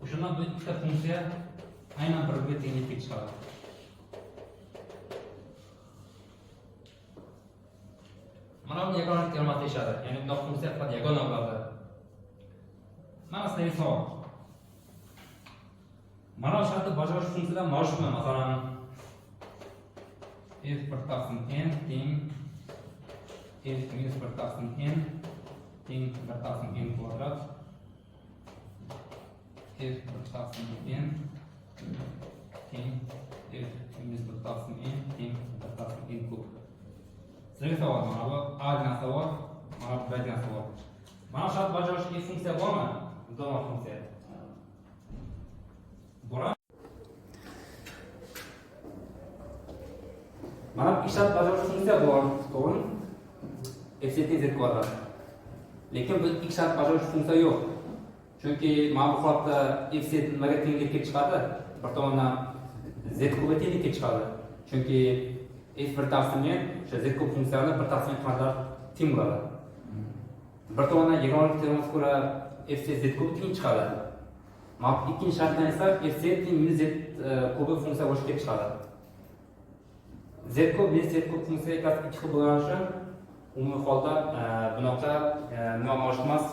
O'shundan bu ikkita funksiya aynan bir-biriga tenglikka chiqadi. Mana bu yagona teorema deyishadi. Ya'ni bunday funksiya faqat yagona bo'ladi. Mana sizga savol. Mana shu yerda bajarish funksiyadan mavjudmi? Masalan, f bir taqsim n teng f minus bir taqsim n teng bir taqsim n kvadrat f bir taqsim n teng f minus bir taqsim n teng bir taqsim n kub. Sizga savol, mana bu a degan savol, mana bu b degan savol. Mana shu yerda bajarish funksiya bormi? Doimiy funksiya. Bora. Mana bu ishlat bajarish funksiya bor, to'g'rimi? F z z kvadrat. Lekin bu ishlat bajarish funksiya yo'q. Chunki mana bu holatda f z nimaga tenglikka chiqadi? Bir tomondan z kubga tenglikka chiqadi. Chunki f bir taqsim n o'sha z kub funksiyani bir taqsim kvadrat teng bo'ladi. Bir tomondan yagonalik teoremasiga ko'ra f z z kubi teng chiqadi. Mana ikkinchi shartdan esa f z teng minus z kubi funksiya bo'lishga chiqadi. Z kub minus z kub funksiya ikkasi ikki xil bo'lgani uchun umumiy holda bunaqa nima mavjud emas?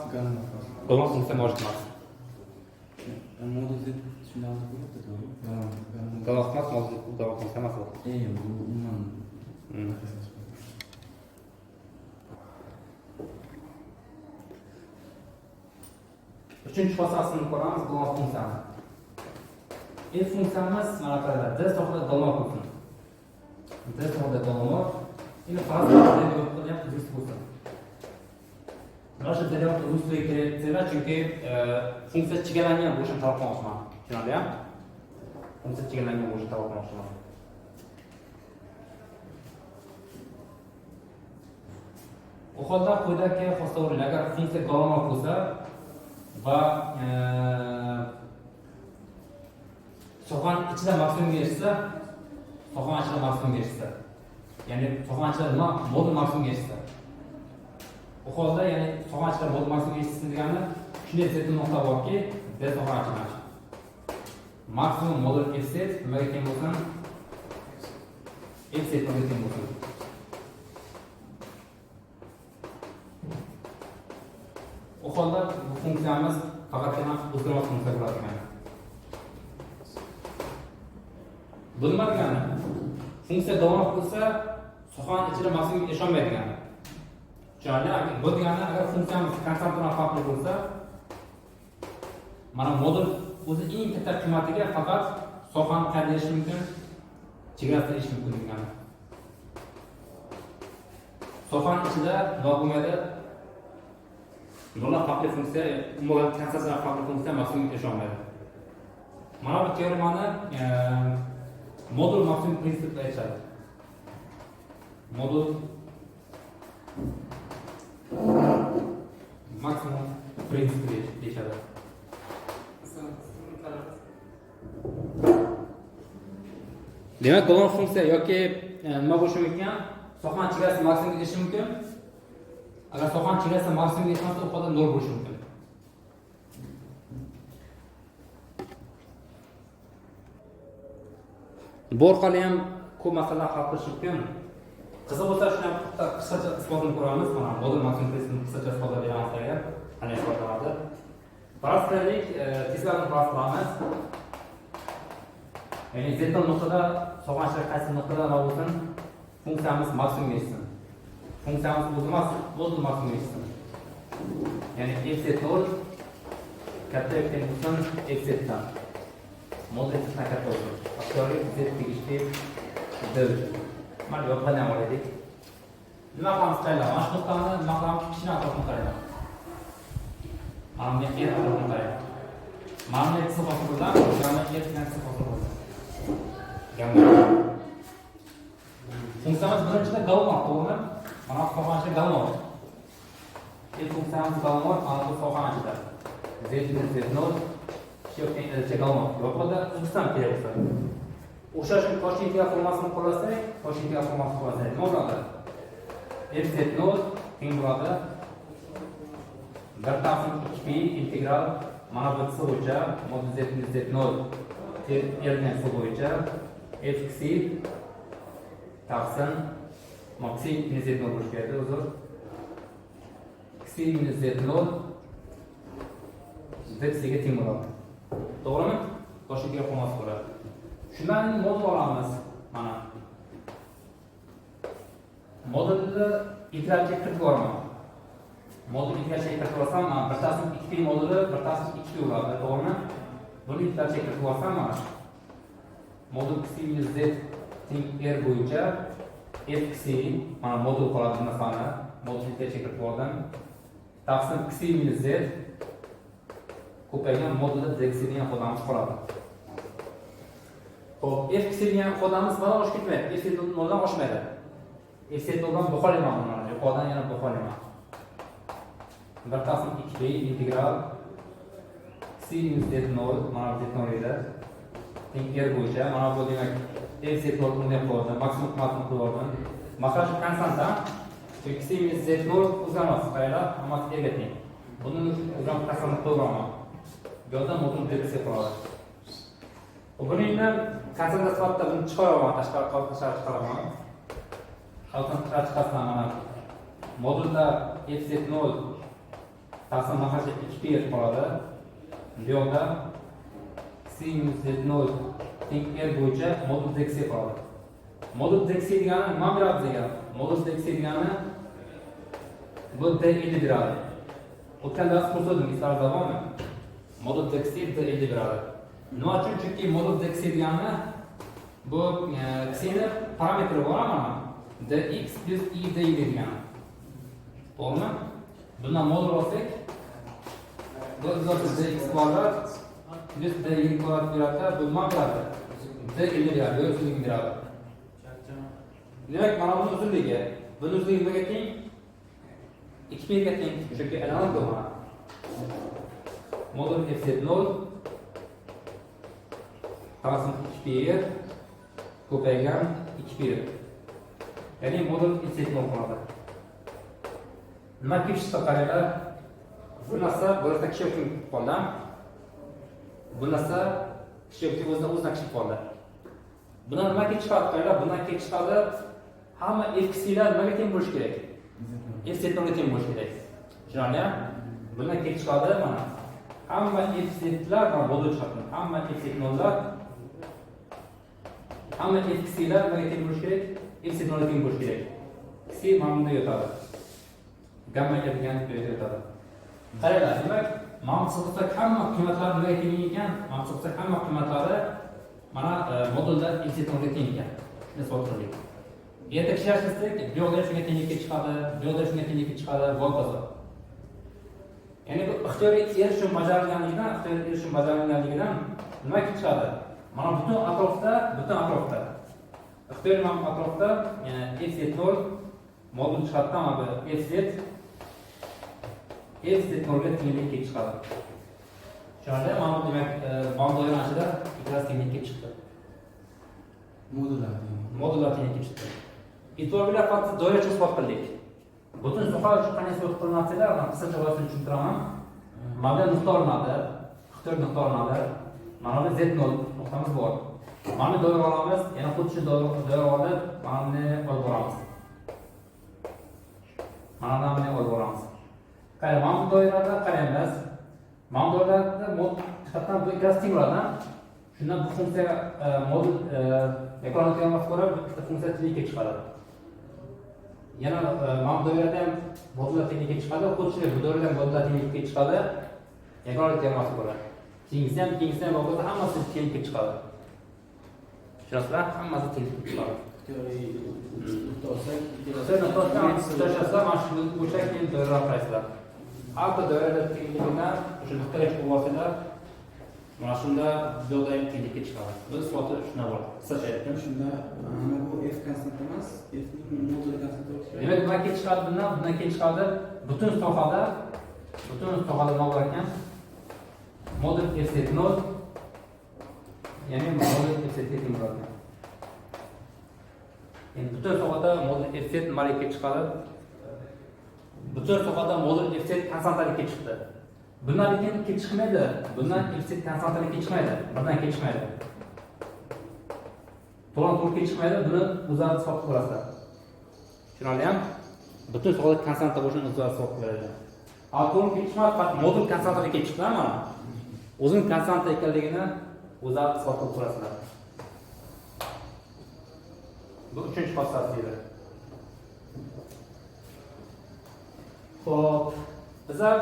Gamma funksiya mavjud emas. Modul z shunday bo'ladi, to'g'rimi? Gamma funksiya emas bu. Umuman. Uchinchi xosasini ko'ramiz, gamma funksiyani. F funksiyamiz mana qaranglar, d sohada gamma bo'lsin. D sohada gamma. Endi faraz qilyapti, durust bo'lsin. Mana shu jarayon durustligi kerak, chunki funksiya chegalangan bo'lishini talab qilmoqchiman. Tushunarlimi? Funksiya chegalangan bo'lishini talab qilmoqchiman. U holda quyidagi xossalarni agar funksiya gamma bo'lsa va so'g'on ichida maksimumga erishsa, so'g'on ichida maksimumga erishsa, ya'ni so'g'on ichida nima modul maksimumga erishsa, u holda ya'ni so'g'on ichida modul maksimumga erishsa degani shunday z nuqta borki, d so'g'on ichida maksimum modul f z nimaga teng bo'lsin? F z nimaga teng bo'lsin? U holda bu funksiyamiz faqatgina o'zgarmas funksiya bo'ladi ekan. Bu nima degani? Funksiya davom bo'lsa, so'g'on ichida maksimumga erisholmaydi degani. Tushunarlimi? Bu degani agar funksiyamiz konstantdan farqli bo'lsa, mana modul o'zi eng katta qiymatiga faqat so'g'on qanday erish mumkin? Chegarasida erish mumkin degani. So'g'on ichida nima bo'lmaydi? Nollar farqli funksiya, umuman konstantdan farqli funksiya maksimumga erisholmaydi. Mana bu teoremani modul maksimum prinsipi aytadi. Modul maksimum prinsipi deyishadi. Demak, gamma funksiya yoki nima bo'lishi mumkin? So'g'on chegarasi maksimumga erishi mumkin. Agar so'g'on chegarasi maksimumga erishmasa, u holda 0 bo'lishi mumkin. Bu orqali ham ko'p masalalar hal qilish mumkin. Qiziq bo'lsa shuni ham qisqacha isbotini ko'ramiz. Mana modul maksimum testini qisqacha isbotlab beramiz sizlarga. Qanday isbotlanadi? Faraz qilaylik, testlarni faraz qilamiz. Ya'ni z nuqtada sog'ayishlar qaysi nuqtada bo'lsin, funksiyamiz maksimum yetsin. Funksiyamiz modul maksimum yetsin. Ya'ni f(z0) katta yoki bo'lsin f(z)dan. Modul f(z)dan katta bo'lsin. Aksiyoniy z tegishli d. Mana yo'qdan ham olaylik. Nima qilamiz qaylar? Mana shu nuqtani nima qilamiz? Kichkina atrofini qaraymiz. Mana bu yerga atrofini qaraymiz. Mana bu yerga hosil bo'ladi, mana bu yerga hosil bo'ladi. Funksiyamiz birinchida galmon, to'g'rimi? Mana bu soha ichida galmon. Funksiyamiz galmon, mana bu soha ichida. z0 yo'q, galmon. Yo'qda uzsam kerak bo'lsa. O'sha shu Toshkent integral formasini qo'llasak, Toshkent integral formasini qo'llasak, nima bo'ladi? f(z0) teng bo'ladi 1/2pi integral mana bu qismi bo'yicha modul z0 tergan qismi bo'yicha f xi taqsim xi minus z0 bo'lishi kerak, uzr. Xi minus z0 z ga teng bo'ladi. To'g'rimi? Toshkent integral formasi bo'ladi. Shundan modul olamiz. Mana modulni integralga kiritib yuboraman. Modul integralga kiritib yuborsam, mana 1/2pi moduli 1/2pi bo'ladi, to'g'rimi? Buni integralga kiritib yuborsam, mana modul xi minus z teng r bo'yicha f xi mana modul qoladi bu narsani. Modul integralga kiritib yubordim. Taqsim xi minus z ko'paygan modulda z xi degan ifodamiz qoladi. Xo'p, f xi degan ifodamiz mana oshib ketmaydi. F noldan oshmaydi. F noldan buxolayman buni. Yuqoridan yana buxolayman. 1/2pi integral xi minus z0 mana bu z0 edi. Teng r bo'yicha mana bu demak f z0 bunday qo'ydim. Maksimum qiymatini qo'ydim. Masalan, shu konstanta xi minus z0 o'zgarmas. Qaranglar, hammasi erga teng. Buni o'zim qasamni qo'yaman. Bu yerda modul z qoladi. Buni endi konstanta sifatida buni chiqaraman, tashqari chiqaraman. Altdan chiqarsam mana modulda f(z0) taqsim mahajda 2pi qoladi. Bu yerda xi minus z0 teng r bo'yicha modul z qoladi. Modul z degani nima beradi bizga? Modul z degani bu d edi beradi. O'tgan dars ko'rsadim, islar davomi. Modul z d edi beradi. Nima uchun? Chunki modul z degani bu xni parametri bor mana. dx plus i dy degan. To'g'rimi? Bundan modul olsak, bu izohsiz dx kvadrat plus dy kvadrat beradi, bu nima beradi? D edi beradi, uzunligini beradi. Demak, mana bu uzunligi, buni uzunligi nimaga teng? 2pi ga teng, chunki analog mana. Modul f(z0) taqsim 2pi ko'paygan 2pi. Ya'ni modul f(z0) qoladi. Nima kelishdi qaranglar? Bu narsa bo'rta kishi uchun qoldi. Bu narsa kishi uchun o'zidan kishi qoldi. Bundan nima kelib chiqadi qaranglar? Bundan kelib chiqadi hamma f x'lar nimaga teng bo'lishi kerak? f(z0) ga teng bo'lishi kerak. Tushunarli? Bundan kelib chiqadi mana. Hamma f(z)lar va modul chiqadi. Hamma f(z0)lar hamma f x'lar nimaga teng bo'lishi kerak? f(z0) ga teng bo'lishi kerak. Xi mana bunda yotadi. Gamma ga degan joyda yotadi. Qaranglar, demak, maqsadda hamma qiymatlar nimaga teng ekan? Maqsadda hamma qiymatlari mana modulda f(z0) ga teng ekan. Shuni hisoblaylik. Yerda ishlashsak, bu yoqda shunga tenglikka chiqadi, bu yoqda shunga tenglikka chiqadi, va hokazo. Ya'ni bu ixtiyoriy erishim bajarilganligidan nima kelib chiqadi? Mana butun atrofda ixtiyoriy atrofda f(z0) modul chiqadi, mana bu f(z0) ga tenglik kelib chiqadi. Tushunarli? Mana bu demak, band doirasi ichida ikkitasi tenglik kelib chiqdi. Modullar tenglik kelib chiqdi. E'tibor bilan faqat doiracha isbot qildik. Butun soha uchun qanday isbot qilinadilar, qisqacha o'zini tushuntiraman. Mana bu nuqta olinadi, ixtiyoriy nuqta olinadi. Mana bu z0 nuqtamiz bor. Mana bu doira olamiz, yana xuddi shu doira olib, mana buni olib boramiz. Mana buni olib boramiz. Qarang, mana bu doirada qaraymiz. Mana bu doirada mod jihatdan bu ikkitasi teng bo'ladi. Shundan bu funksiya modul ekranga kelmas ko'ra bitta funksiya tenglikka chiqadi. Yana mana bu doirada ham modullar tenglikka chiqadi, xuddi shunday bu doirada ham modullar tenglikka chiqadi. Ekranga kelmas ko'ra. Keyingisi ham bo'lsa hammasi tenglikka chiqadi. Tushunasizlar? Hammasi tenglikka chiqadi. Tushunasizlar, mana shu o'sha keyin doira qilasizlar. Har bir doirada tenglikdan o'sha nuqtaga qo'yasizlar. Mana shunda yo'lda ham tenglikka chiqadi. Biz sifati shuna bor. Qisqacha aytdim. Shunda mana bu f konstant emas, f ning moduli konstant bo'lsa. Demak, bundan keyin chiqadi, bundan keyin chiqadi. Butun sohada nima bor ekan? Modul f0 ya'ni modul f0 teng bo'ladi. Endi butun sohada modul f0 nimalikka chiqadi? Butun sohada modul f0 konstantalikka chiqdi. Bundan lekin ikki chiqmaydi. Bundan f0 konstantalikka chiqmaydi. Birdan chiqmaydi. To'g'ri chiqmaydi. Buni o'zaro hisob qilasiz. Tushunarlimi? Butun sohada konstanta bo'lishini o'zaro hisob qiladi. To'g'ri chiqmadi, faqat modul konstantalikka chiqdi mana. O'zining konstanta ekanligini o'zaro hisob qilib ko'rasizlar. Bu uchinchi xossasi edi. Xo'p, bizlar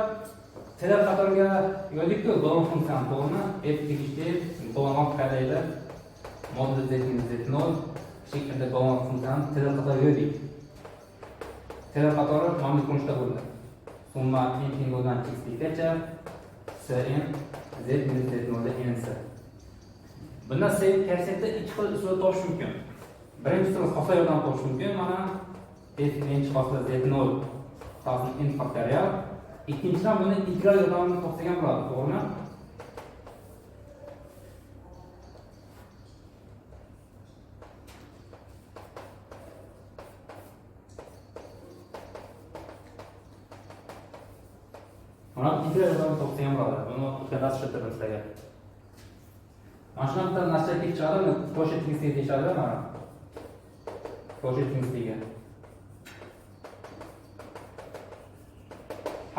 tele qatorga yozdik-ku, golon funksiyani to'g'rimi? F tegishli golon qaydaydi. Modul z0 shaklida golon funksiyani tele qatorga yozdik. Tele qatori mana bu ko'rinishda bo'ldi. Summa n teng bo'lgan x gacha Cn z-z0 n c. Bundan Cn koeffitsiyenti ikki xil usulda topish mumkin. Birinchisi xossa yordam topish mumkin. Mana f birinchi xossa z0 taqsim n faktorial. Ikkinchidan buni integral yordamida topsak ham bo'ladi, to'g'rimi? Mana integral yordamida topsak ham bo'ladi. Buni o'tkazib tushuntirdim sizlarga. Mana shunaqa narsa kelib chiqadi, qo'shib tengligi deyishadi mana. Qo'shib tengligi.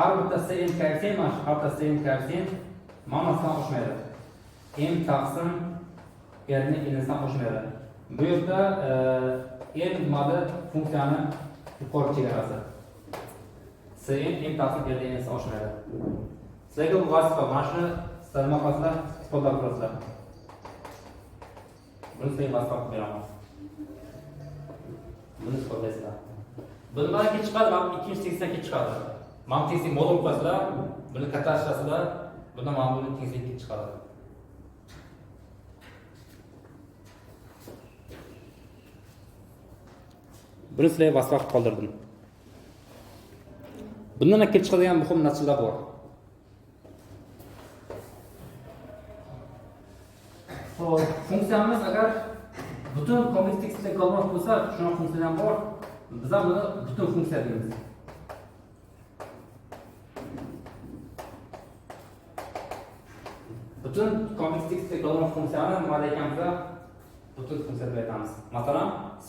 Har bittasi n koeffitsient mana shu, har bittasi n koeffitsient manasidan oshmaydi. N taqsim r ni n dan oshmaydi. Bu yerda n nimada funksiyani yuqori chegarasi. Cn n taqsim r ni n dan oshmaydi. Sizlarga bu vazifa, mana shuni sizlar nima qilasizlar? Isbotlab ko'rasizlar. Buni sizlarga vazifa qilib beraman. Buni isbotlaysizlar. Bundan keyin chiqadi, mana ikkinchi tekstdan keyin chiqadi. Mana tenglik modul qo'yasizlar, buni kattalashtirasizlar, bundan mana buni tenglik chiqadi. Buni sizlarga vazifa qilib qoldirdim. Bundan kelib chiqadigan muhim natijalar bor. Xo'p, funksiyamiz agar butun kompleks tekstga golon bo'lsa, shuna funksiya ham bor. Biz ham buni butun funksiya deymiz. Butun kompleks tekstga golon funksiyani nima deyotganimizda butun funksiya deb aytamiz. Masalan, z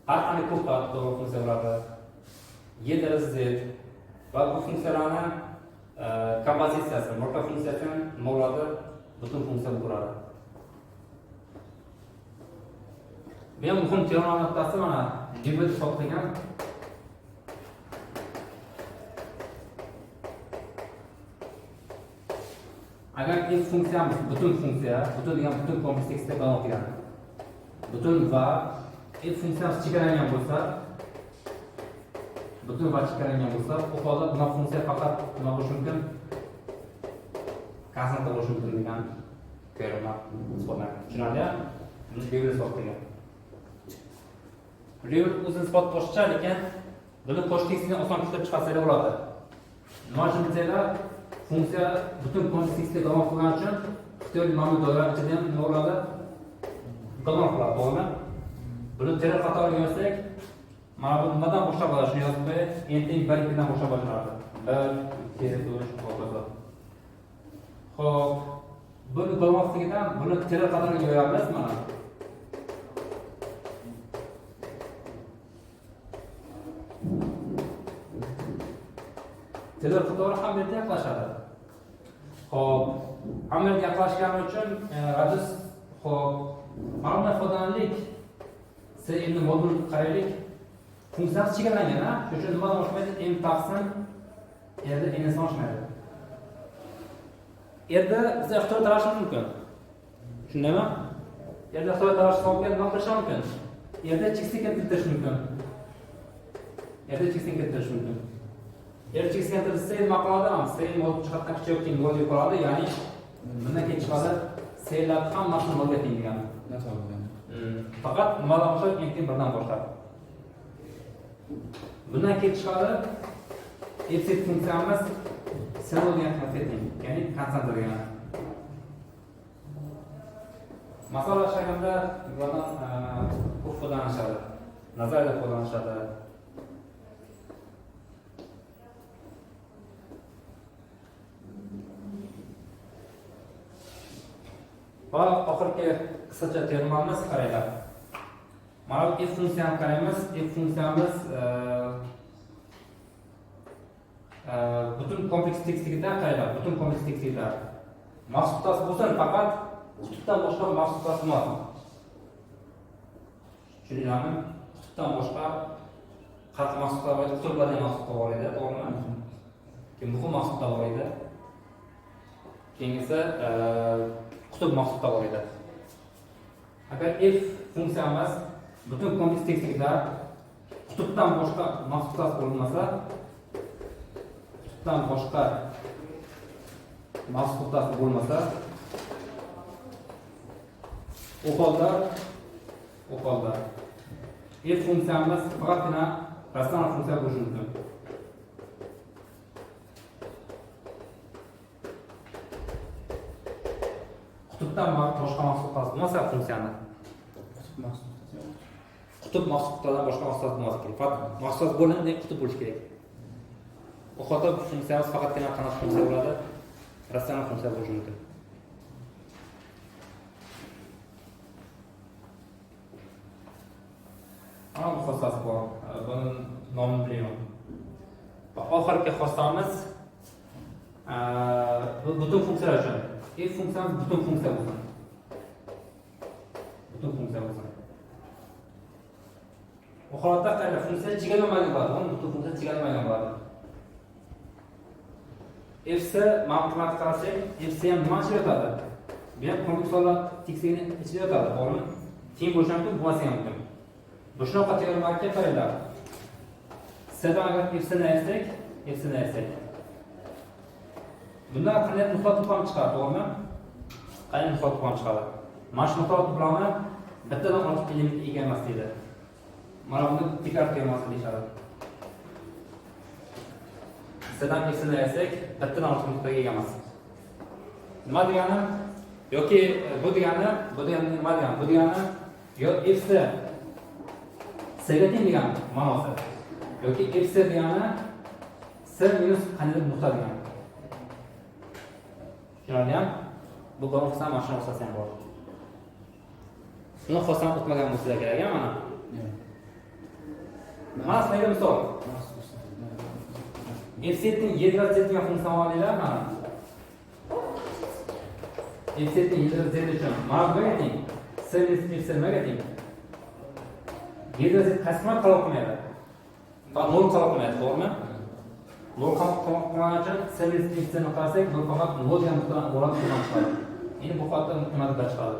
har qanday ko'p golon funksiya bo'ladi. Y darajasi z va bu funksiyalarni kompozitsiyasi, murkab funksiyasi nima bo'ladi? Butun funksiya bo'ladi. Bu ham muhim teorem nuqtasi mana debet hisoblagan. Agar f funksiyamiz butun funksiya, butun degan butun kompleks tekstga golon keladi. Butun va f funksiyamiz chegaralangan bo'lsa, butun va chegaralangan bo'lsa, u holda bu funksiya faqat nima bo'lishi mumkin? Konstanta bo'lishi mumkin degan teoremni isbotlagan. Tushunarlimi? Buni Levin isbotlagan. Levin o'zini isbot boshqa, lekin buni qo'shtekstni oson tushunib chiqarsalar bo'ladi. Nima uchun desanglar, funksiya butun kompleks tekstga golon qilgani uchun ixtiyoriy ma'lum doira ichida ham nima bo'ladi? Golon qiladi, to'g'rimi? Buni teri qatoriga yozsak, mana bu nimadan boshlab bo'ladi? Shuni yozib qo'ying. N teng 1 dan boshlab boshlanadi. 1 2 3 hokazo. Xo'p, buni ko'rmasligidan buni teri qadar yo'yamiz mana. Teri qatori ham yerga yaqinlashadi. Xo'p, hammaga yaqinlashgani uchun radius xo'p, mana bunday foydalanlik. Siz endi modul qaraylik. Funksiyasi chegaralangan, ha? Shuning uchun nimadan oshmaydi? M taqsim yerda n'dan oshmaydi. Yerda biz ixtiro tarashimiz mumkin. Shundaymi? Yerda ixtiro tarash hisobiga nima qilish mumkin? Yerda chekni keltirish mumkin. Yerda chekni keltirish mumkin. Yerda chekni keltirsa nima qiladi? Sen modul chiqargan kuchayotgan nolga qoladi, ya'ni bundan keyin chiqadi saylar hammasini nolga teng degani. Faqat nimadan boshqa keyin birdan boshqa. Bundan keyin chiqadi f funksiyamiz sinov degan konfetning, ya'ni konstant degani. Masalan, shakilda bundan ko'p foydalanishadi. Nazariyada foydalanishadi. Va oxirgi qisqacha termamiz qaranglar. Mana bu f funksiyani qaraymiz. F funksiyamiz butun kompleks tekstligida qaranglar, butun kompleks tekstligida mahsulotasi bo'lsin, faqat qutbdan boshqa mahsulotasi emas. Tushunarlimi? Qutbdan boshqa qat'iy mahsulotlar va qutblardan mahsulotlar bor edi, to'g'rimi? Keyin muhim mahsulotlar bor edi. Keyin esa qutb mahsulotlar bor edi. Agar f funksiyamiz butun kompleks tekstligida qutbdan boshqa mahsulotlar bo'lmasa, qutbdan boshqa mahsulotlar bo'lmasa, u holda f funksiyamiz faqatgina ratsional funksiya bo'lishi mumkin. Qutbdan boshqa mahsulotlar bo'lmasa funksiyani qutb mahsulotlardan boshqa mahsulot bo'lmasa kerak. Faqat mahsulot bo'lganda qutb bo'lishi kerak. U holda bu funksiyamiz faqatgina qanaqa funksiya bo'ladi? Ratsional funksiya bo'lishi mumkin. Ana bu xossasi bor. Buni nomini bilmayman. Va oxirgi xossamiz butun funksiyalar uchun. F funksiyamiz butun funksiya bo'lsin. Butun funksiya bo'lsin. Bu holatda qanday funksiya chegaralanmagan bo'ladi, butun funksiya chegaralanmagan bo'ladi. F'si ma'lumotni qarasak, F'si ham nima ichida yotadi? Bu ham kompleksorlar tekstligini ichida yotadi, to'g'rimi? Teng bo'lishi mumkin, bo'lmasa ham mumkin. Bu shunaqa teoremaga qaranglar. S'dan agar F'ni aytsak, bundan qanday nuqta to'plami chiqadi, to'g'rimi? Qanday nuqta to'plami chiqadi? Mana shu nuqta to'plami bittadan ortiq elementga ega emas deydi. Mana buni tekrar teoremasi deyishadi. S'dan F'ni aytsak, bittadan ortiq nuqtaga ega emas. Nima degani? Yoki bu degani nima degani? Bu degani yo F'si S'ga teng degani ma'nosi. Yoki F'si degani S minus qanday nuqta degani. Tushunarlimi? Bu qonunsa mana shu xossasi ham bor. Buni xossam o'tmagan bo'lsa kerak, mana. Mana sizga misol. F-setning yedra z degan funksiyani olinglar, mana. F-setning yedra z uchun mana buga teng. S minus F nimaga teng? Yedra z qaysi qanday qabul qilmaydi? Faqat 0 qabul qilmaydi, to'g'rimi? 0 qabul qilgan uchun S minus F ni qarasak, bu faqat 0 degan nuqtadan iborat bo'lgan chiqadi. Endi bu holatda nimadan chiqadi?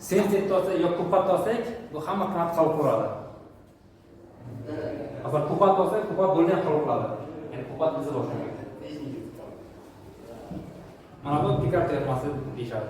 Sen zetni olsak yoki ko'patni olsak, bu hamma qanday qabul qiladi? Agar ko'pat olsak, ko'pat bo'lgan qabul qiladi. Ya'ni ko'pat bizni boshlaydi. Mana bu tekrar teoremasi deyishadi.